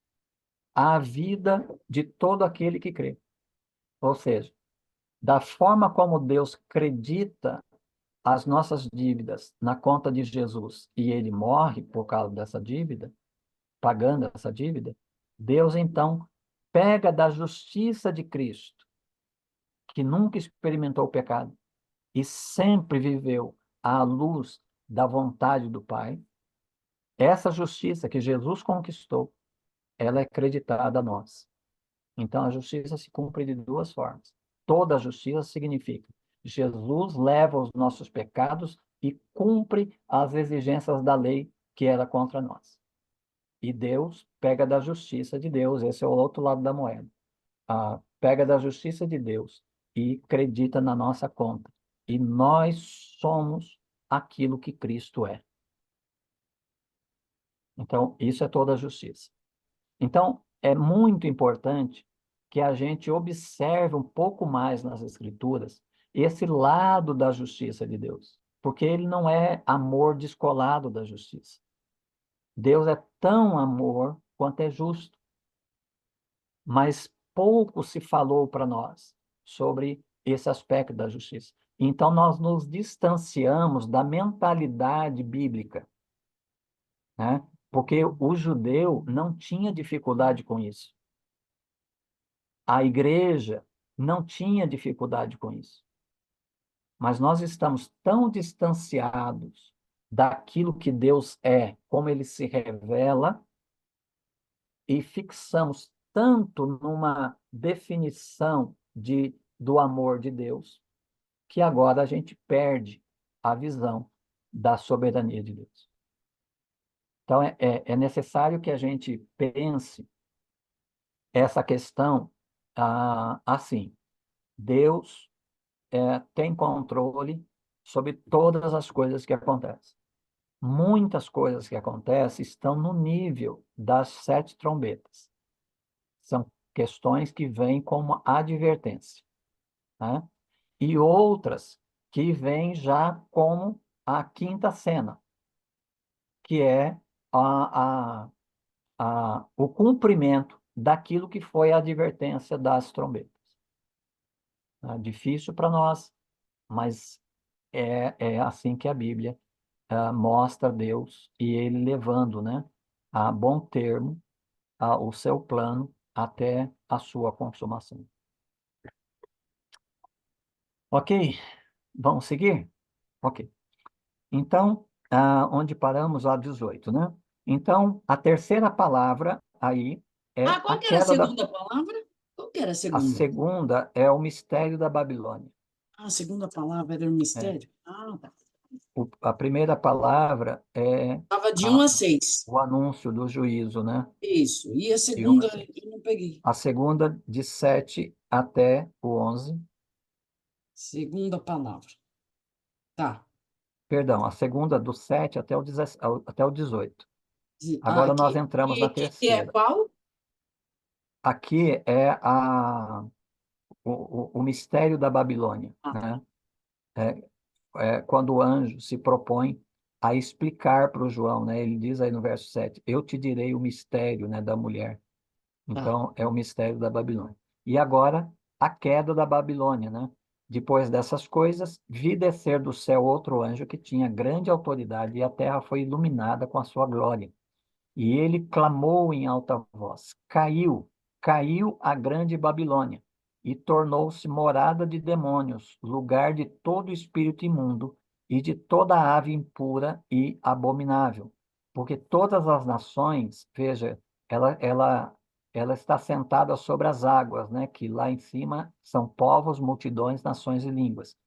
à vida de todo aquele que crê. Ou seja, da forma como Deus acredita as nossas dívidas na conta de Jesus e ele morre por causa dessa dívida, pagando essa dívida, Deus então pega da justiça de Cristo, que nunca experimentou o pecado e sempre viveu à luz da vontade do Pai. Essa justiça que Jesus conquistou, ela é creditada a nós. Então, a justiça se cumpre de duas formas. Toda a justiça significa Jesus leva os nossos pecados e cumpre as exigências da lei que era contra nós. E Deus pega da justiça de Deus, esse é o outro lado da moeda. Pega da justiça de Deus e acredita na nossa conta. E nós somos aquilo que Cristo é. Então, isso é toda a justiça. Então, é muito importante que a gente observe um pouco mais nas Escrituras esse lado da justiça de Deus, porque ele não é amor descolado da justiça. Deus é tão amor quanto é justo, mas pouco se falou para nós sobre esse aspecto da justiça. Então, nós nos distanciamos da mentalidade bíblica, né? Porque o judeu não tinha dificuldade com isso. A igreja não tinha dificuldade com isso. Mas nós estamos tão distanciados daquilo que Deus é, como ele se revela, e fixamos tanto numa definição do amor de Deus, que agora a gente perde a visão da soberania de Deus. Então, é necessário que a gente pense essa questão assim. Deus tem controle sobre todas as coisas que acontecem. Muitas coisas que acontecem estão no nível das 7 trombetas. São questões que vêm como advertência, né? E outras que vêm já como a quinta cena, que é o cumprimento daquilo que foi a advertência das trombetas. É difícil para nós, mas é assim que a Bíblia mostra Deus e ele levando, né, a bom termo o seu plano até a sua consumação. Ok? Vamos seguir? Ok. Então, onde paramos? A 18, né? Então, a terceira palavra aí é a Qual que era a queda da... segunda palavra? Qual que era a A segunda? segunda é o mistério da Babilônia. A segunda palavra era o É. mistério? Tá. A primeira palavra é Estava de 1 a, a 6. o anúncio do juízo, né? Isso. E a De 1 a segunda 6. eu não peguei. A segunda, de 7 até o 11. Segunda palavra. Tá. Perdão, a segunda do 7 até o 18. Agora nós Aqui, entramos na que é terceira. qual? Aqui é o mistério da Babilônia, Tá. né? Quando o anjo se propõe a explicar para o João, né? Ele diz aí no verso 7, eu te direi o mistério, né, da mulher. Tá. Então, é o mistério da Babilônia. E agora, a queda da Babilônia, né? Depois dessas coisas, vi descer do céu outro anjo que tinha grande autoridade e a terra foi iluminada com a sua glória. E ele clamou em alta voz: caiu a grande Babilônia, e tornou-se morada de demônios, lugar de todo espírito imundo e de toda ave impura e abominável. Porque todas as nações, veja, ela está sentada sobre as águas, né? Que lá em cima são povos, multidões, nações e línguas.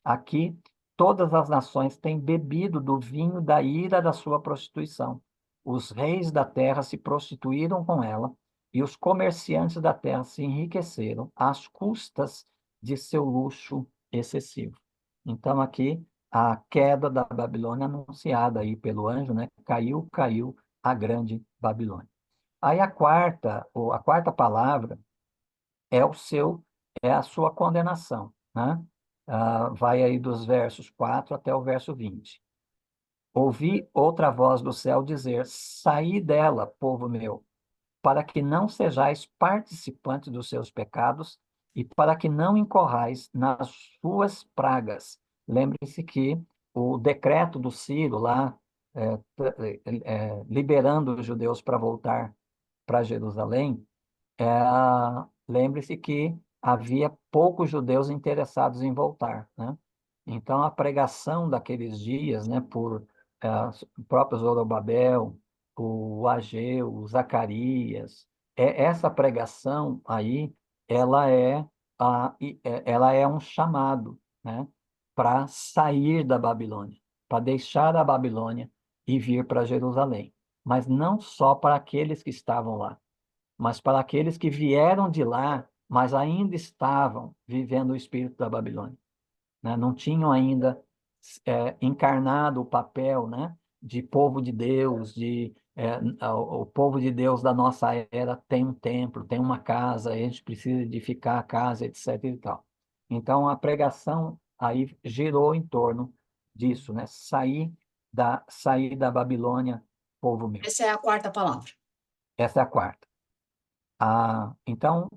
Aqui, todas as nações têm bebido do vinho da ira da sua prostituição. Os reis da terra se prostituíram com ela, e os comerciantes da terra se enriqueceram às custas de seu luxo excessivo. Então, aqui a queda da Babilônia anunciada aí pelo anjo, né? Caiu, caiu a grande Babilônia. Aí a quarta palavra é é a sua condenação, né? Vai aí dos versos 4 até o verso 20. Ouvi outra voz do céu dizer: Saí dela, povo meu, para que não sejais participantes dos seus pecados e para que não incorrais nas suas pragas. Lembre-se que o decreto do Ciro lá, liberando os judeus para voltar para Jerusalém, lembre-se que havia poucos judeus interessados em voltar, né? Então, a pregação daqueles dias, né, por o próprio Zorobabel, o Ageu, o Zacarias, essa pregação aí, ela é um chamado, né, para sair da Babilônia, para deixar a Babilônia e vir para Jerusalém. Mas não só para aqueles que estavam lá, mas para aqueles que vieram de lá, mas ainda estavam vivendo o espírito da Babilônia, né? Não tinham ainda encarnado o papel, né, de povo de Deus, o povo de Deus da nossa era tem um templo, tem uma casa, a gente precisa edificar a casa, etc. e tal. Então, a pregação aí girou em torno disso, né? Sair da Babilônia, povo meu. Essa é a quarta palavra. Essa é a quarta. Então,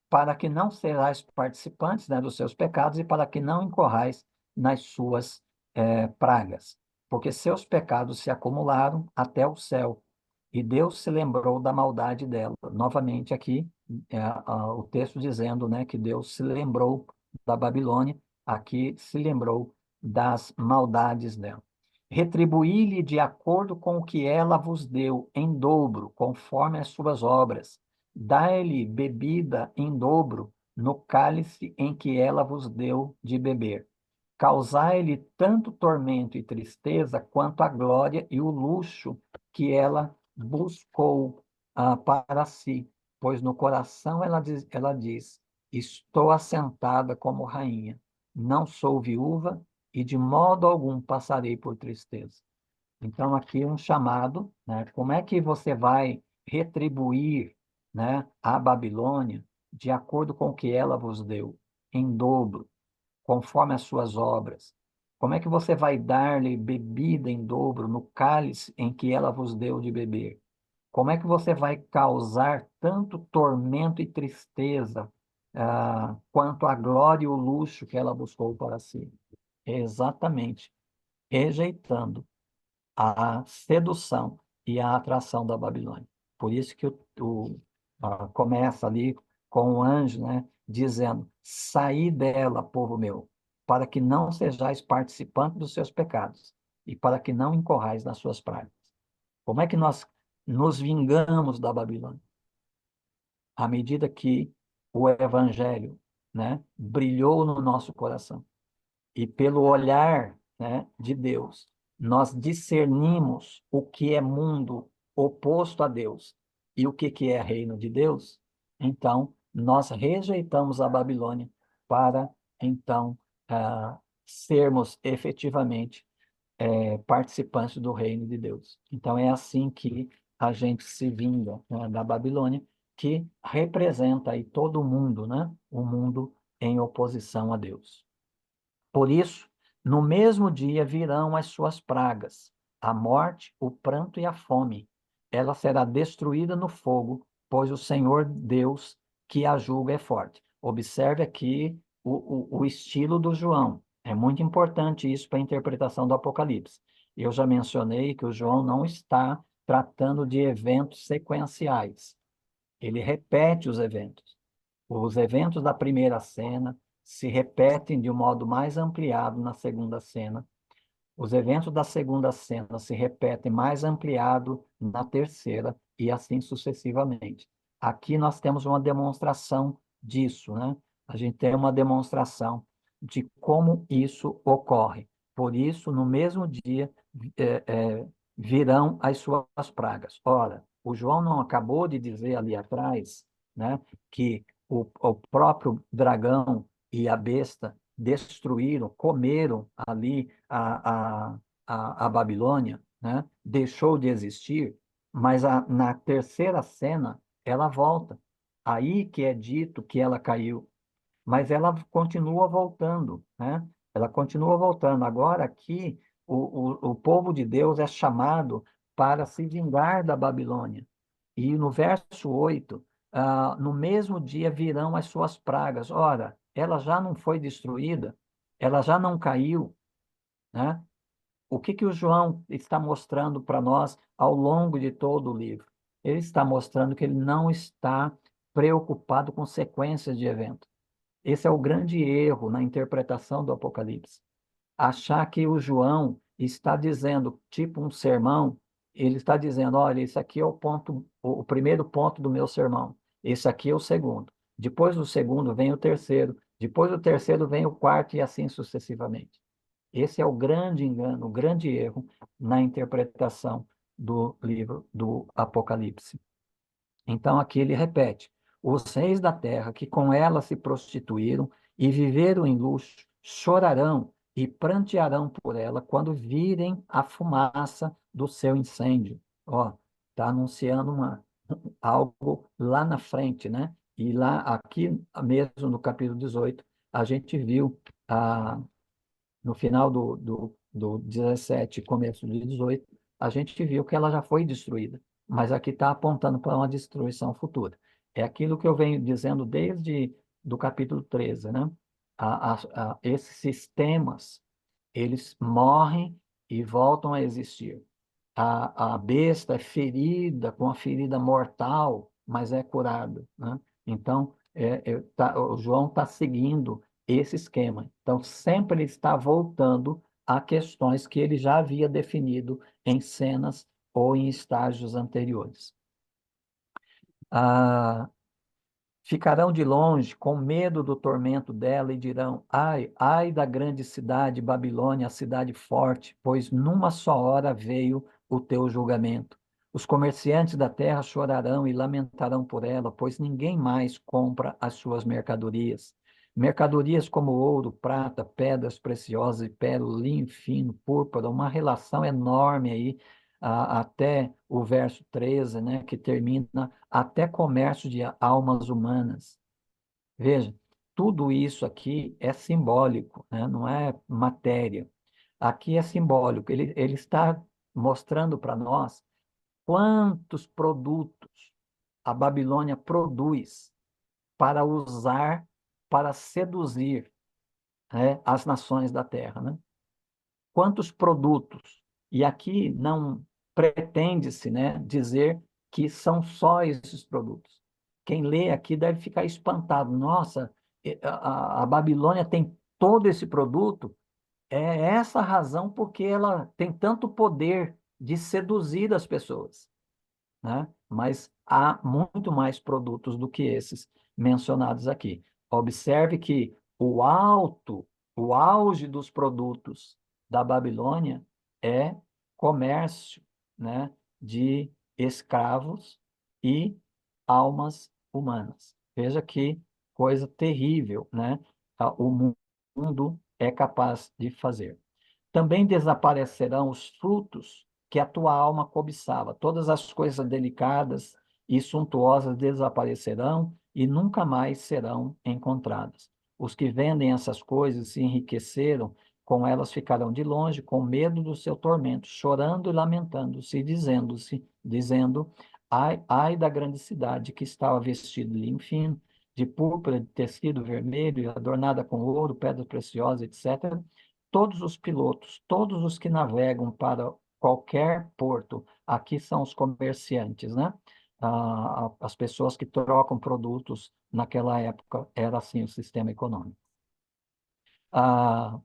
para que não sejais participantes, né, dos seus pecados e para que não incorrais nas suas pragas, porque seus pecados se acumularam até o céu e Deus se lembrou da maldade dela. Novamente aqui, o texto dizendo, né, que Deus se lembrou da Babilônia, aqui se lembrou das maldades dela. Retribuí-lhe de acordo com o que ela vos deu, em dobro, conforme as suas obras. Dai-lhe bebida em dobro no cálice em que ela vos deu de beber. Causai-lhe tanto tormento e tristeza quanto a glória e o luxo que ela buscou para si. Pois no coração ela diz: Estou assentada como rainha, não sou viúva e de modo algum passarei por tristeza. Então, aqui um chamado, né? Como é que você vai retribuir, né, a Babilônia de acordo com o que ela vos deu, em dobro, conforme as suas obras? Como é que você vai dar-lhe bebida em dobro no cálice em que ela vos deu de beber? Como é que você vai causar tanto tormento e tristeza, quanto a glória e o luxo que ela buscou para si? Exatamente, rejeitando a sedução e a atração da Babilônia. Por isso que começa ali com o anjo, né, dizendo: Saí dela, povo meu, para que não sejais participantes dos seus pecados e para que não incorrais nas suas pragas. Como é que nós nos vingamos da Babilônia? À medida que o evangelho, né, brilhou no nosso coração e pelo olhar, né, de Deus, nós discernimos o que é mundo oposto a Deus e o que é reino de Deus, então nós rejeitamos a Babilônia para, então, sermos efetivamente participantes do reino de Deus. Então é assim que a gente se vinga, né, da Babilônia, que representa aí todo o mundo, né? O mundo em oposição a Deus. Por isso, no mesmo dia virão as suas pragas, a morte, o pranto e a fome. Ela será destruída no fogo, pois o Senhor Deus que a julga é forte. Observe aqui o estilo do João. É muito importante isso para a interpretação do Apocalipse. Eu já mencionei que o João não está tratando de eventos sequenciais. Ele repete os eventos. Os eventos da primeira cena se repetem de um modo mais ampliado na segunda cena. Os eventos da segunda cena se repetem mais ampliado na terceira e assim sucessivamente. Aqui nós temos uma demonstração disso, né? A gente tem uma demonstração de como isso ocorre. Por isso, no mesmo dia, virão as suas pragas. Ora, o João não acabou de dizer ali atrás, né, que o próprio dragão e a besta destruíram, comeram ali a Babilônia, né? Deixou de existir, mas na terceira cena ela volta. Aí que é dito que ela caiu, mas ela continua voltando, né? Ela continua voltando. Agora aqui o povo de Deus é chamado para se vingar da Babilônia. E no verso 8, no mesmo dia virão as suas pragas. Ora, ela já não foi destruída, ela já não caiu, né? O que que o João está mostrando para nós ao longo de todo o livro? Ele está mostrando que ele não está preocupado com sequências de eventos. Esse é o grande erro na interpretação do Apocalipse. Achar que o João está dizendo, tipo um sermão, ele está dizendo, olha, esse aqui é o ponto, o primeiro ponto do meu sermão. Esse aqui é o segundo. Depois do segundo vem o terceiro. Depois do terceiro vem o quarto e assim sucessivamente. Esse é o grande engano, o grande erro na interpretação do livro do Apocalipse. Então, aqui ele repete: os reis da terra que com ela se prostituíram e viveram em luxo chorarão e prantearão por ela quando virem a fumaça do seu incêndio. Ó, está anunciando algo lá na frente, né? E lá, aqui mesmo no capítulo 18, a gente viu no final do 17, começo do 18, a gente viu que ela já foi destruída, mas aqui está apontando para uma destruição futura. É aquilo que eu venho dizendo desde do capítulo 13, né? Esses sistemas, eles morrem e voltam a existir. A besta é ferida com a ferida mortal, mas é curada, né? Então, o João está seguindo esse esquema. Então, sempre ele está voltando a questões que ele já havia definido em cenas ou em estágios anteriores. Ah, ficarão de longe, com medo do tormento dela, e dirão: ai, ai da grande cidade, Babilônia, a cidade forte, pois numa só hora veio o teu julgamento. Os comerciantes da terra chorarão e lamentarão por ela, pois ninguém mais compra as suas mercadorias. Mercadorias como ouro, prata, pedras preciosas e pérola, linho fino, púrpura, uma relação enorme aí, até o verso 13, né, que termina até comércio de almas humanas. Veja, tudo isso aqui é simbólico, né? Não é matéria. Aqui é simbólico. Ele está mostrando para nós quantos produtos a Babilônia produz para usar, para seduzir, né, as nações da terra, né? Quantos produtos? E aqui não pretende-se, né, dizer que são só esses produtos. Quem lê aqui deve ficar espantado. Nossa, a Babilônia tem todo esse produto? É essa a razão porque ela tem tanto poder de seduzir as pessoas, né? Mas há muito mais produtos do que esses mencionados aqui. Observe que o auge dos produtos da Babilônia é comércio, né, de escravos e almas humanas. Veja que coisa terrível, né? O mundo é capaz de fazer. Também desaparecerão os frutos que a tua alma cobiçava. Todas as coisas delicadas e suntuosas desaparecerão e nunca mais serão encontradas. Os que vendem essas coisas se enriqueceram, com elas ficarão de longe, com medo do seu tormento, chorando e lamentando-se, dizendo, ai, ai da grande cidade que estava vestida de linho fino, de púrpura, de tecido vermelho, adornada com ouro, pedras preciosas, etc. Todos os pilotos, todos os que navegam para qualquer porto, aqui são os comerciantes, né? As pessoas que trocam produtos naquela época, era assim o sistema econômico. Ah,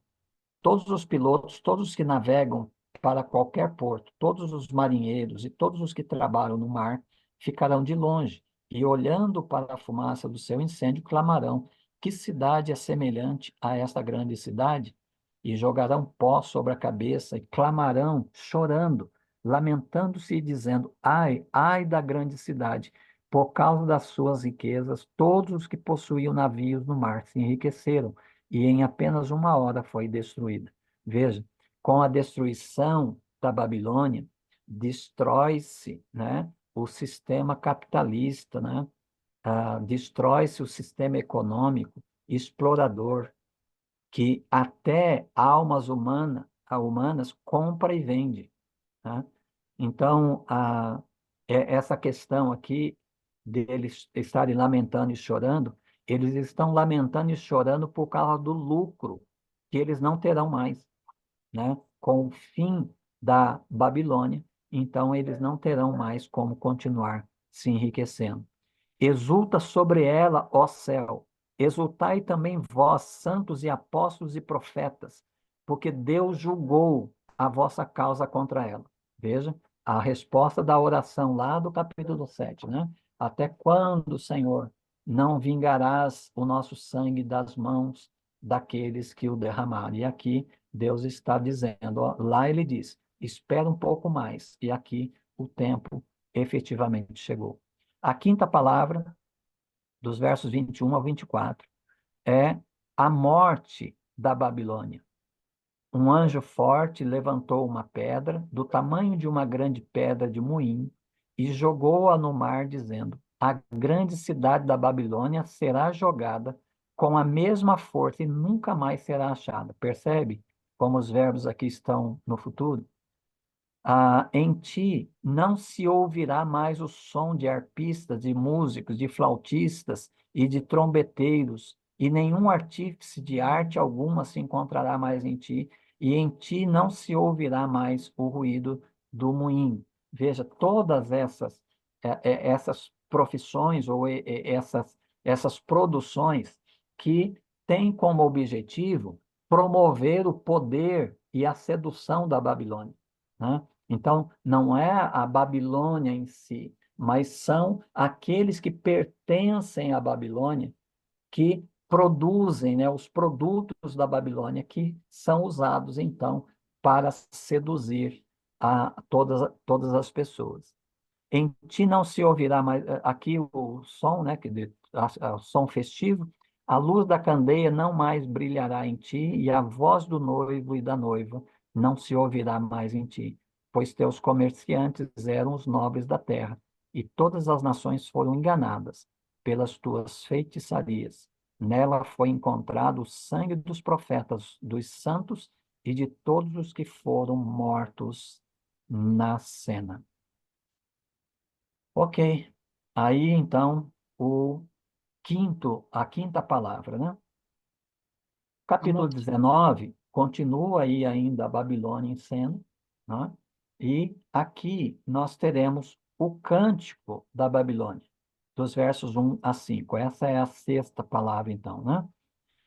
todos os pilotos, todos os que navegam para qualquer porto, todos os marinheiros e todos os que trabalham no mar ficarão de longe e, olhando para a fumaça do seu incêndio, clamarão: que cidade é semelhante a esta grande cidade? E jogarão pó sobre a cabeça e clamarão, chorando, lamentando-se e dizendo: ai, ai da grande cidade! Por causa das suas riquezas, todos os que possuíam navios no mar se enriqueceram e em apenas 1 hora foi destruída. Veja, com a destruição da Babilônia, destrói-se, né, o sistema capitalista, né? Destrói-se o sistema econômico explorador, que até humanas compra e vende, né? Então, essa questão aqui deles estarem lamentando e chorando, eles estão lamentando e chorando por causa do lucro que eles não terão mais, né? Com o fim da Babilônia, então eles não terão mais como continuar se enriquecendo. Exulta sobre ela, ó céu, exultai também vós, santos e apóstolos e profetas, porque Deus julgou a vossa causa contra ela. Veja a resposta da oração lá do capítulo 7, né? Até quando, Senhor, não vingarás o nosso sangue das mãos daqueles que o derramaram? E aqui Deus está dizendo, ó, lá ele diz, espera um pouco mais, e aqui o tempo efetivamente chegou. A quinta palavra, dos versos 21 ao 24, é a morte da Babilônia. Um anjo forte levantou uma pedra do tamanho de uma grande pedra de moinho e jogou-a no mar, dizendo: A grande cidade da Babilônia será jogada com a mesma força e nunca mais será achada. Percebe como os verbos aqui estão no futuro? Em ti não se ouvirá mais o som de arpistas, de músicos, de flautistas e de trombeteiros, e nenhum artífice de arte alguma se encontrará mais em ti, e em ti não se ouvirá mais o ruído do moinho. Veja, todas essas profissões ou essas produções que têm como objetivo promover o poder e a sedução da Babilônia, né? Então, não é a Babilônia em si, mas são aqueles que pertencem à Babilônia que produzem, né, os produtos da Babilônia que são usados, então, para seduzir todas as pessoas. Em ti não se ouvirá mais, aqui o som, né, o som festivo, a luz da candeia não mais brilhará em ti, e a voz do noivo e da noiva não se ouvirá mais em ti, pois teus comerciantes eram os nobres da terra, e todas as nações foram enganadas pelas tuas feitiçarias. Nela foi encontrado o sangue dos profetas, dos santos e de todos os que foram mortos na cena. Ok. Aí, então, a quinta palavra, né? Capítulo 19 continua aí ainda a Babilônia em cena, né? E aqui nós teremos o cântico da Babilônia, dos versos 1 a 5. Essa é a sexta palavra, então, né?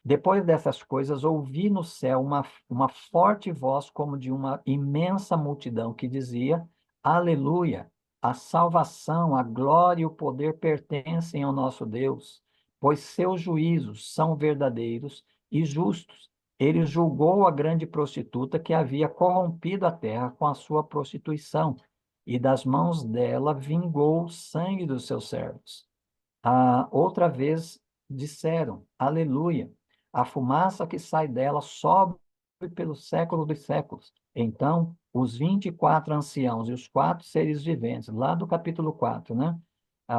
Depois dessas coisas, ouvi no céu uma forte voz, como de uma imensa multidão, que dizia: Aleluia! A salvação, a glória e o poder pertencem ao nosso Deus, pois seus juízos são verdadeiros e justos. Ele julgou a grande prostituta que havia corrompido a terra com a sua prostituição, e das mãos dela vingou o sangue dos seus servos. Outra vez disseram: Aleluia! A fumaça que sai dela sobe pelo século dos séculos. Então, os 24 anciãos e os 4 seres viventes, lá do capítulo 4, né?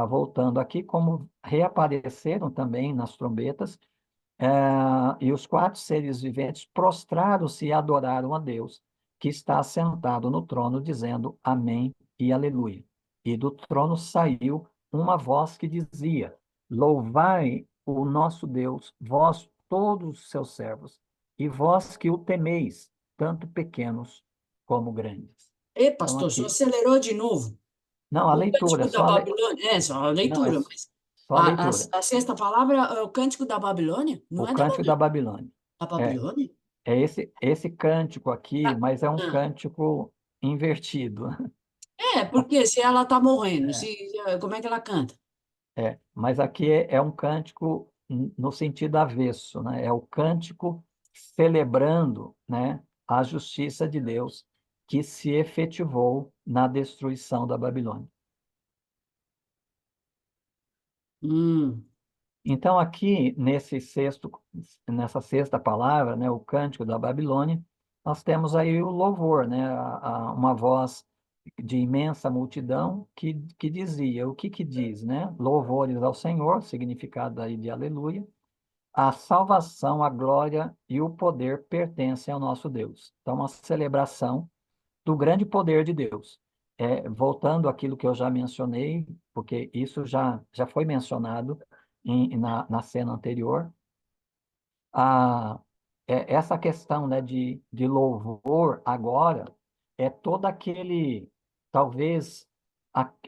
Voltando aqui, como reapareceram também nas trombetas, e os 4 seres viventes prostraram-se e adoraram a Deus, que está assentado no trono, dizendo Amém e Aleluia. E do trono saiu uma voz que dizia: Louvai o nosso Deus, vós todos os seus servos, e vós que o temeis, tanto pequenos como grandes. E, Então, pastor, só aqui. acelerou de novo. Não, a O leitura, cântico da só Babilônia, só a não, é leitura, mas só a leitura. a sexta palavra é o cântico da Babilônia? Não O é da cântico da Babilônia? Babilônia. A É. Babilônia? É esse cântico aqui, Ah, mas é um ah. cântico invertido. Porque se ela está morrendo, É, como é que ela canta? mas aqui é um cântico no sentido avesso, né? É o cântico celebrando, né, a justiça de Deus que se efetivou na destruição da Babilônia. Hum. Então, aqui, nessa sexta palavra, né, o cântico da Babilônia, nós temos aí o louvor, né, uma voz de imensa multidão que dizia, o que diz, né? Louvores ao Senhor, significado aí de aleluia, a salvação, a glória e o poder pertencem ao nosso Deus. Então, uma celebração do grande poder de Deus. Voltando àquilo que eu já mencionei, porque isso já foi mencionado na cena anterior, a, essa questão, né, de louvor agora é todo talvez,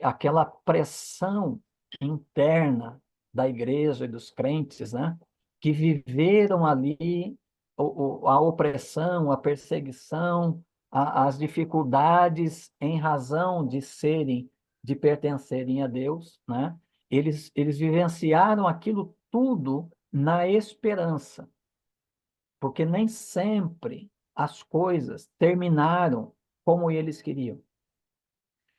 aquela pressão interna da igreja e dos crentes, né, que viveram ali a opressão, a perseguição, as dificuldades em razão de pertencerem a Deus, né? Eles vivenciaram aquilo tudo na esperança, porque nem sempre as coisas terminaram como eles queriam.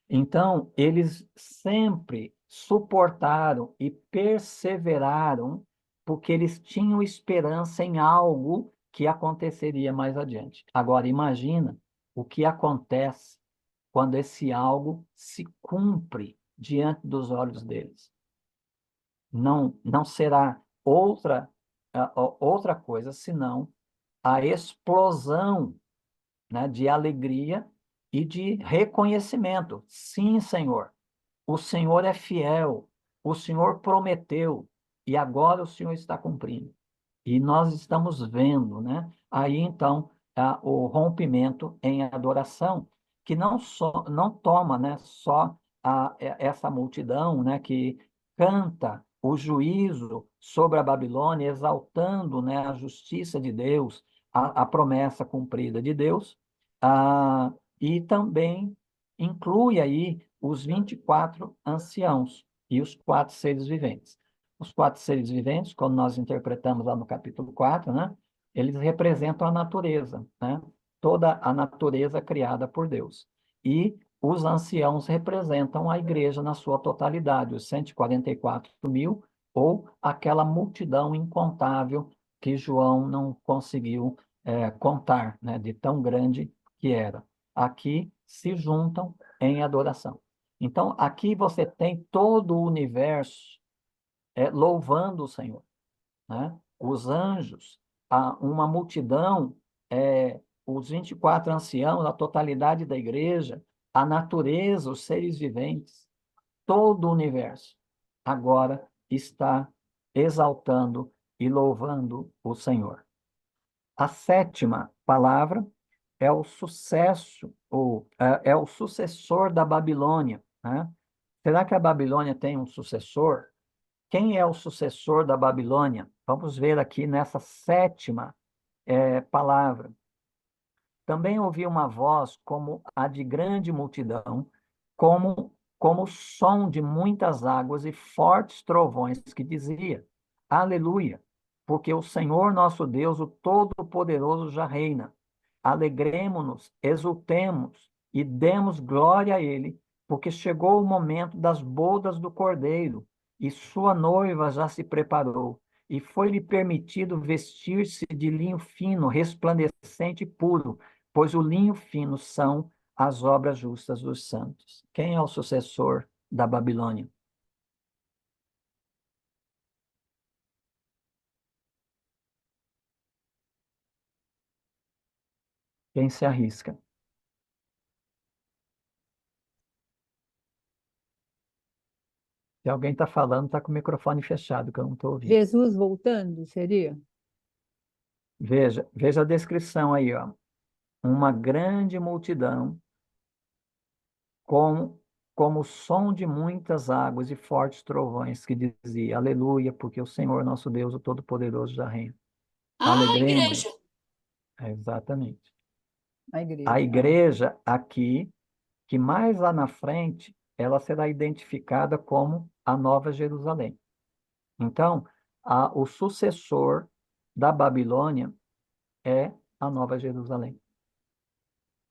Então, eles sempre suportaram e perseveraram, porque eles tinham esperança em algo que aconteceria mais adiante. Agora, imagina o que acontece quando esse algo se cumpre diante dos olhos deles. Não será outra coisa senão a explosão, né, de alegria e de reconhecimento. Sim, Senhor, o Senhor é fiel, o Senhor prometeu e agora o Senhor está cumprindo. E nós estamos vendo, né? Aí então o rompimento em adoração, que não toma, né, só essa multidão, né, que canta o juízo sobre a Babilônia, exaltando, né, a justiça de Deus, a promessa cumprida de Deus, e também inclui aí os 24 anciãos e os 4 seres viventes. Os 4 seres viventes, como nós interpretamos lá no capítulo 4, né, eles representam a natureza, né, toda a natureza criada por Deus. E os anciãos representam a igreja na sua totalidade, os 144 mil, ou aquela multidão incontável que João não conseguiu contar, né, de tão grande que era. Aqui se juntam em adoração. Então, aqui você tem todo o universo louvando o Senhor, né? Os anjos, uma multidão, os 24 anciãos, a totalidade da igreja, a natureza, os seres viventes, todo o universo agora está exaltando e louvando o Senhor. A sétima palavra é o sucesso, é o sucessor da Babilônia, né? Será que a Babilônia tem um sucessor? Quem é o sucessor da Babilônia? Vamos ver aqui nessa sétima palavra. Também ouvi uma voz como a de grande multidão, como o som de muitas águas e fortes trovões, que dizia: Aleluia, porque o Senhor nosso Deus, o Todo-Poderoso, já reina. Alegremo-nos, exultemos e demos glória a Ele, porque chegou o momento das bodas do Cordeiro, e sua noiva já se preparou, e foi-lhe permitido vestir-se de linho fino, resplandecente e puro, pois o linho fino são as obras justas dos santos. Quem é o sucessor da Babilônia? Quem se arrisca? Se alguém está falando, está com o microfone fechado, que eu não estou ouvindo. Jesus voltando, seria? Veja a descrição aí, ó. Uma grande multidão, como o som de muitas águas e fortes trovões, que dizia: Aleluia, porque o Senhor nosso Deus, o Todo-Poderoso, já reina. A igreja. Alegremos. Exatamente. A igreja. A igreja aqui, que mais lá na frente, ela será identificada como a Nova Jerusalém. Então, o sucessor da Babilônia é a Nova Jerusalém,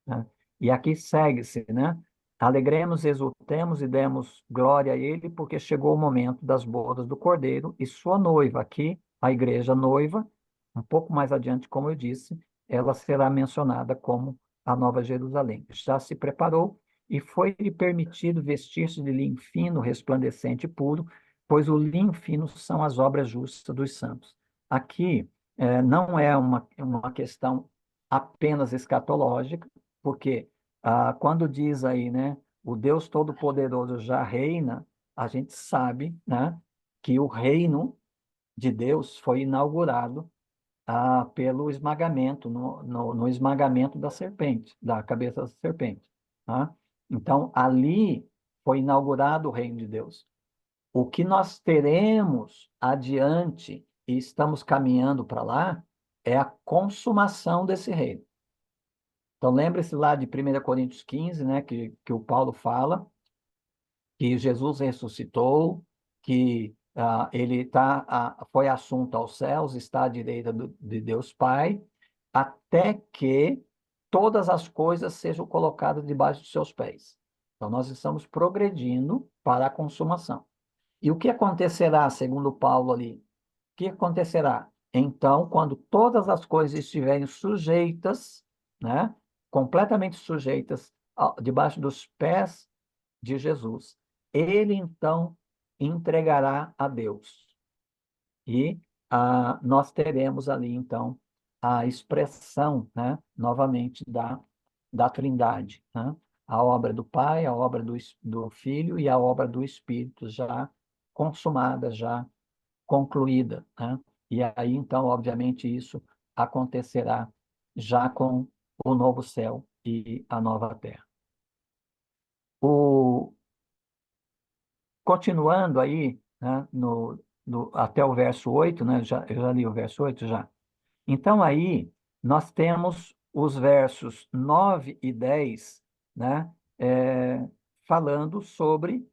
né? E aqui segue-se, né? Alegremos, exultemos e demos glória a Ele, porque chegou o momento das bodas do Cordeiro e sua noiva. Aqui, a igreja noiva, um pouco mais adiante, como eu disse, ela será mencionada como a Nova Jerusalém. Já se preparou e foi-lhe permitido vestir-se de linho fino, resplandecente e puro, pois o linho fino são as obras justas dos santos. Aqui, não é uma questão apenas escatológica, porque quando diz aí, né, o Deus Todo-Poderoso já reina, a gente sabe, né, que o reino de Deus foi inaugurado pelo esmagamento, no esmagamento da serpente, da cabeça da serpente. Tá? Então, ali foi inaugurado o reino de Deus. O que nós teremos adiante e estamos caminhando para lá é a consumação desse reino. Então, lembre-se lá de 1 Coríntios 15, né, que o Paulo fala, que Jesus ressuscitou, que foi assunto aos céus, está à direita de Deus Pai, até que todas as coisas sejam colocadas debaixo dos seus pés. Então, nós estamos progredindo para a consumação. E o que acontecerá, segundo Paulo ali? O que acontecerá? Então, quando todas as coisas estiverem sujeitas, né, completamente sujeitas debaixo dos pés de Jesus, ele então entregará a Deus. E nós teremos ali, então, a expressão, né, novamente, da Trindade. Né? A obra do Pai, a obra do Filho e a obra do Espírito já consumada, já concluída. Né? E aí, então, obviamente, isso acontecerá já com o novo céu e a nova terra. Continuando aí, né, até o verso 8, né, eu já li o verso 8 já. Então, aí, nós temos os versos 9 e 10, né, falando sobre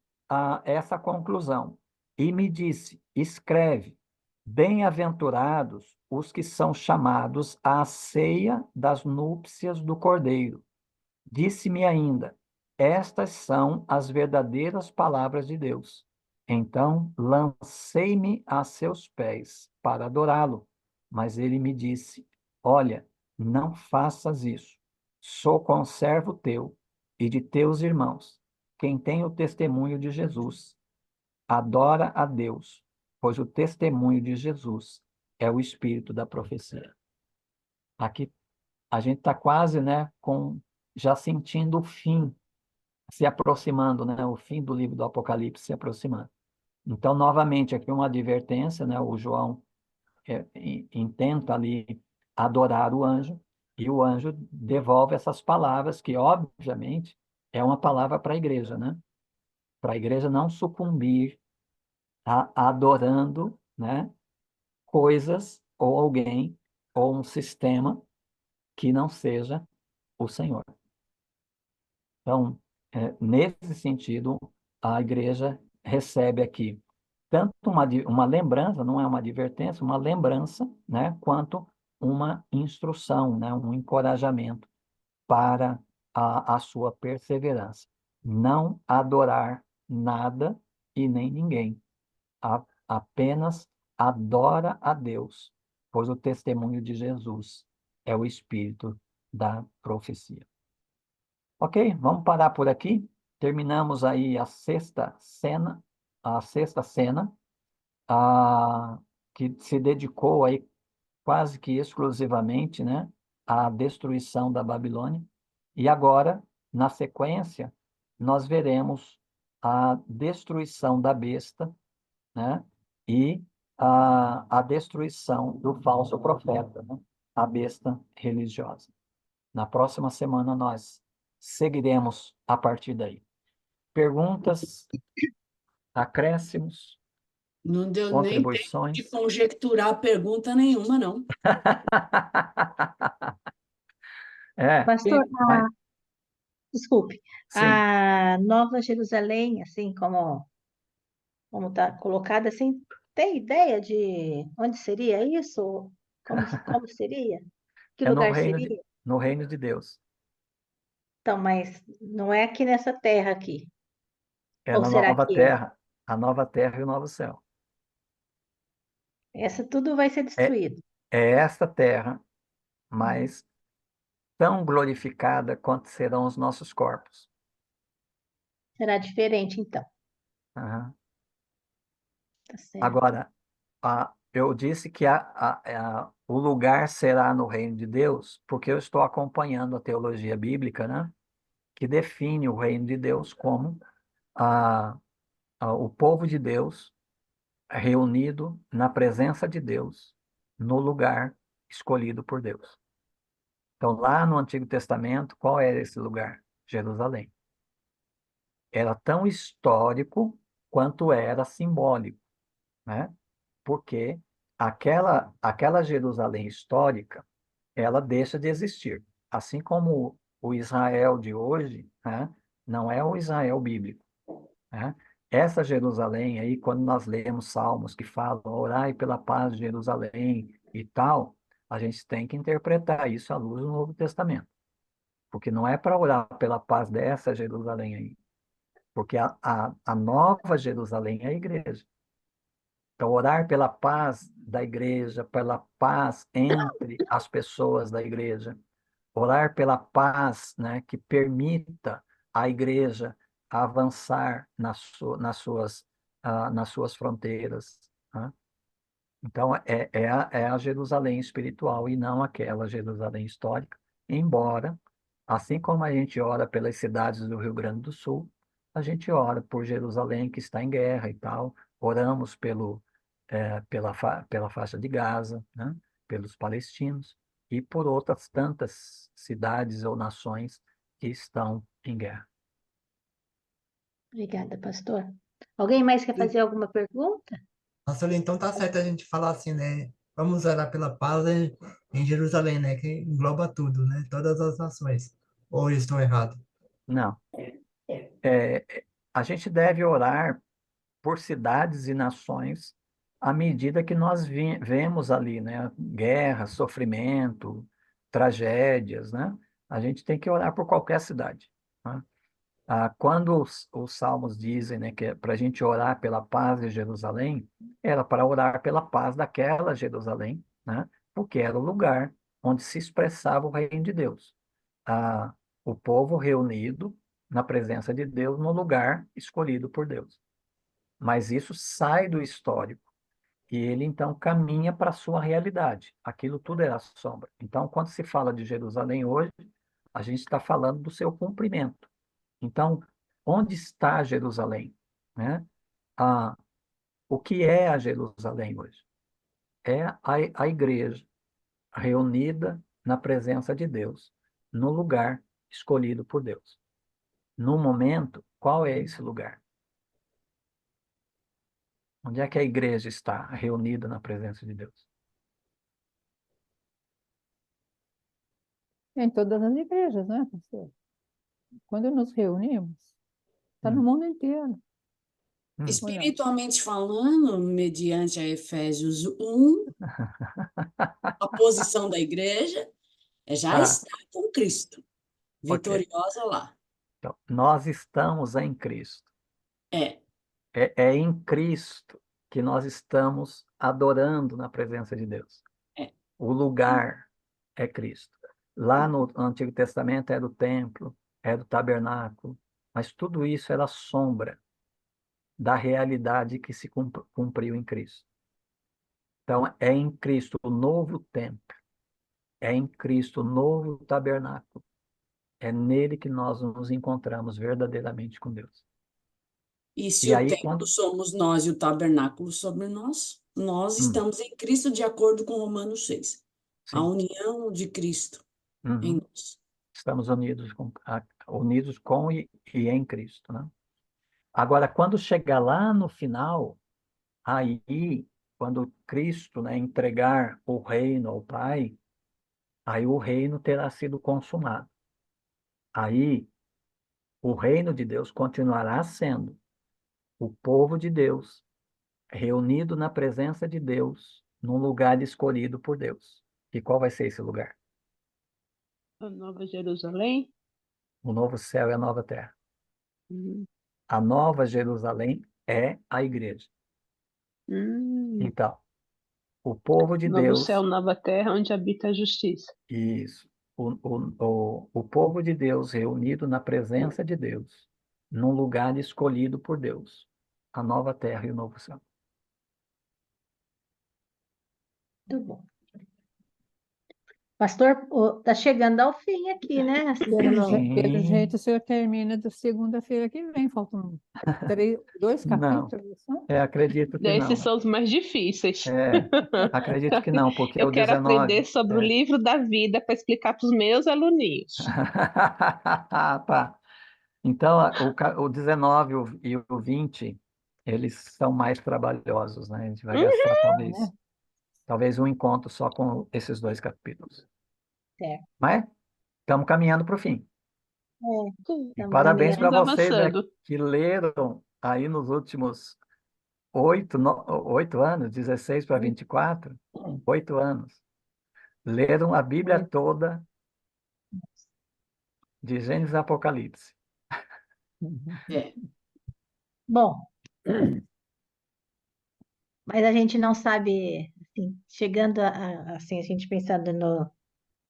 essa conclusão. E me disse, escreve, bem-aventurados os que são chamados à ceia das núpcias do Cordeiro. Disse-me ainda, estas são as verdadeiras palavras de Deus. Então lancei-me a seus pés para adorá-lo. Mas ele me disse, olha, não faças isso. Sou conservo teu e de teus irmãos, quem tem o testemunho de Jesus. Adora a Deus, pois o testemunho de Jesus é o espírito da profecia. Aqui a gente está quase, né, já sentindo o fim se aproximando, né, o fim do livro do Apocalipse se aproximando. Então, novamente, aqui uma advertência, né, o João intenta ali adorar o anjo, e o anjo devolve essas palavras, que, obviamente, é uma palavra para a igreja, né? Para a igreja não sucumbir adorando, né, coisas ou alguém ou um sistema que não seja o Senhor. Então, nesse sentido, a igreja recebe aqui tanto uma lembrança, não é uma advertência, uma lembrança, né, quanto uma instrução, né, um encorajamento para a sua perseverança. Não adorar nada e nem ninguém. Apenas adora a Deus, pois o testemunho de Jesus é o espírito da profecia. Ok, vamos parar por aqui. Terminamos aí a sexta cena, que se dedicou aí quase que exclusivamente, né, à destruição da Babilônia. E agora, na sequência, nós veremos a destruição da besta, né, e a destruição do falso profeta, né, a besta religiosa. Na próxima semana nós seguiremos a partir daí. Perguntas, acréscimos, Não deu nem tempo de contribuições? conjecturar pergunta nenhuma, não. Pastor, Mas, desculpe, sim. a Nova Jerusalém, assim como está colocada, assim, tem ideia de onde seria isso? Como seria? Que É lugar seria? no reino de Deus. Então, mas não é aqui nessa terra aqui. É Ou na será nova que é? terra, a nova terra e o novo céu. Essa tudo vai ser É, destruído. é esta terra, mas tão glorificada quanto serão os nossos corpos. Será diferente, então. Aham. Tá certo. Agora, eu disse que o lugar será no reino de Deus, porque eu estou acompanhando a teologia bíblica, né? Que define o reino de Deus como a, o povo de Deus reunido na presença de Deus, no lugar escolhido por Deus. Então, lá no Antigo Testamento, qual era esse lugar? Jerusalém. Era tão histórico quanto era simbólico, né? Porque aquela Jerusalém histórica, ela deixa de existir. Assim como o Israel de hoje, né, não é o Israel bíblico, né? Essa Jerusalém aí, quando nós lemos salmos que falam, orai pela paz de Jerusalém e tal, a gente tem que interpretar isso à luz do Novo Testamento. Porque não é para orar pela paz dessa Jerusalém aí, porque a nova Jerusalém é a igreja. Então, orar pela paz da igreja, pela paz entre as pessoas da igreja, orar pela paz, né, que permita à igreja avançar nas suas fronteiras, né? Então, é a Jerusalém espiritual e não aquela Jerusalém histórica, embora, assim como a gente ora pelas cidades do Rio Grande do Sul, a gente ora por Jerusalém que está em guerra e tal, oramos pela faixa de Gaza, né? Pelos palestinos e por outras tantas cidades ou nações que estão em guerra. Obrigada, pastor. Alguém mais quer fazer alguma pergunta? Pastor, então tá certo a gente falar assim, né? Vamos orar pela paz em Jerusalém, né? Que engloba tudo, né? Todas as nações. Ou eu estou errado? Não, a gente deve orar por cidades e nações à medida que nós vemos ali, né? Guerra, sofrimento, tragédias, né? A gente tem que orar por qualquer cidade, né? Quando os salmos dizem, né, que é para a gente orar pela paz de Jerusalém, era para orar pela paz daquela Jerusalém, né? Porque era o lugar onde se expressava o reino de Deus. Ah, o povo reunido na presença de Deus no lugar escolhido por Deus. Mas isso sai do histórico e ele então caminha para a sua realidade. Aquilo tudo era sombra. Então, quando se fala de Jerusalém hoje, a gente está falando do seu cumprimento. Então, onde está Jerusalém, né? Ah, o que é a Jerusalém hoje? É a igreja reunida na presença de Deus, no lugar escolhido por Deus. No momento, qual é esse lugar? Onde é que a igreja está reunida na presença de Deus? Em todas as igrejas, né, pastor? Quando nos reunimos, está no Hum, mundo inteiro, hum. ou não? Espiritualmente falando, mediante a Efésios 1, a posição da igreja já Ah, está com Cristo, ok. vitoriosa lá. Então, nós estamos em Cristo. É, É em Cristo que nós estamos adorando na presença de Deus. é. O lugar é Cristo. Lá no Antigo Testamento era o templo, era o tabernáculo, mas tudo isso era sombra da realidade que se cumpriu em Cristo. Então, é em Cristo o novo templo, é em Cristo o novo tabernáculo, é nele que nós nos encontramos verdadeiramente com Deus. E se E o aí, templo somos nós e o tabernáculo sobre nós, nós hum, estamos em Cristo de acordo com Romanos 6. A sim, união de Cristo em uhum, nós. estamos unidos com e em Cristo, né? Agora, quando chegar lá no final, aí, quando Cristo, né, entregar o reino ao Pai, aí o reino terá sido consumado. Aí o reino de Deus continuará sendo o povo de Deus, reunido na presença de Deus, num lugar escolhido por Deus. E qual vai ser esse lugar? A Nova Jerusalém? O novo céu e a nova terra. Hum. A nova Jerusalém é a igreja. Hum. Então, o povo de Novo Deus, céu, nova terra, onde habita a justiça. isso, o povo de Deus reunido na presença de Deus, num lugar escolhido por Deus, a nova terra e o novo céu. Muito bom. Pastor, tá chegando ao fim aqui, né? Pelo Sim. jeito, o senhor termina da segunda-feira que vem. Faltam 2 Não, capítulos, não? acredito que Esses não. são os mais difíceis. Acredito que não, porque Eu o quero 19. aprender sobre o livro da vida para explicar para os meus aluninhos. Tá. Então, o 19 e o 20, eles são mais trabalhosos, né? A gente vai gastar talvez um encontro só com esses 2 capítulos. Certo. Mas estamos caminhando para o fim. E Estamos parabéns para Estamos vocês, né, avançando. que leram aí nos últimos 8 anos, 16 para 24, 8 anos. Leram a Bíblia toda, de Gênesis a Apocalipse. É. Bom, mas a gente não sabe, assim, chegando assim, a gente pensando no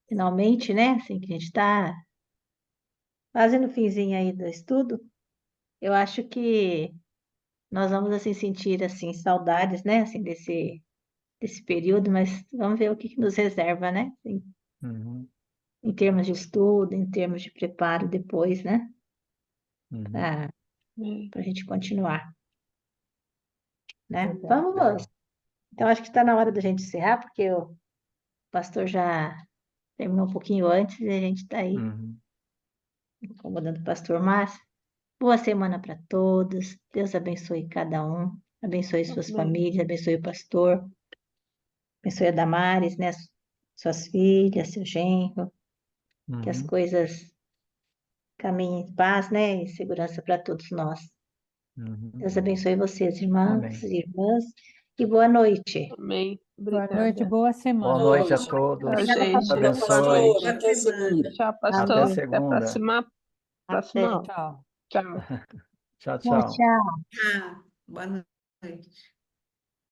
finalmente, né? Assim, que a gente está fazendo o finzinho aí do estudo, eu acho que nós vamos assim sentir assim saudades, né? Assim, desse período, mas vamos ver o que nos reserva, né? Assim, Uhum, em termos de estudo, em termos de preparo depois, né? uhum. Para É. a gente continuar, né? Verdade. Vamos. Legal. Então, acho que está na hora da gente encerrar, porque o pastor já terminou um pouquinho antes e a gente está aí Uhum, incomodando o pastor Márcio. Boa semana para todos. Deus abençoe cada um. Abençoe suas Amém. famílias, abençoe o pastor, abençoe a Damares, né? Suas filhas, seu genro, que as uhum. coisas caminhem em paz, né? E segurança para todos nós. Uhum. Deus abençoe vocês, irmãos Amém. e irmãs, e boa noite. Amém. Boa noite, Obrigada. boa semana. Boa noite a Noite. todos. Tchau, Obrigada, gente. pastor. Boa Abençoe. noite. Pastor, até segunda. Tchau, pastor. Até Até a segunda. próxima aula. Tchau. Tchau. Tchau, Tchau, tchau. tchau. Boa noite.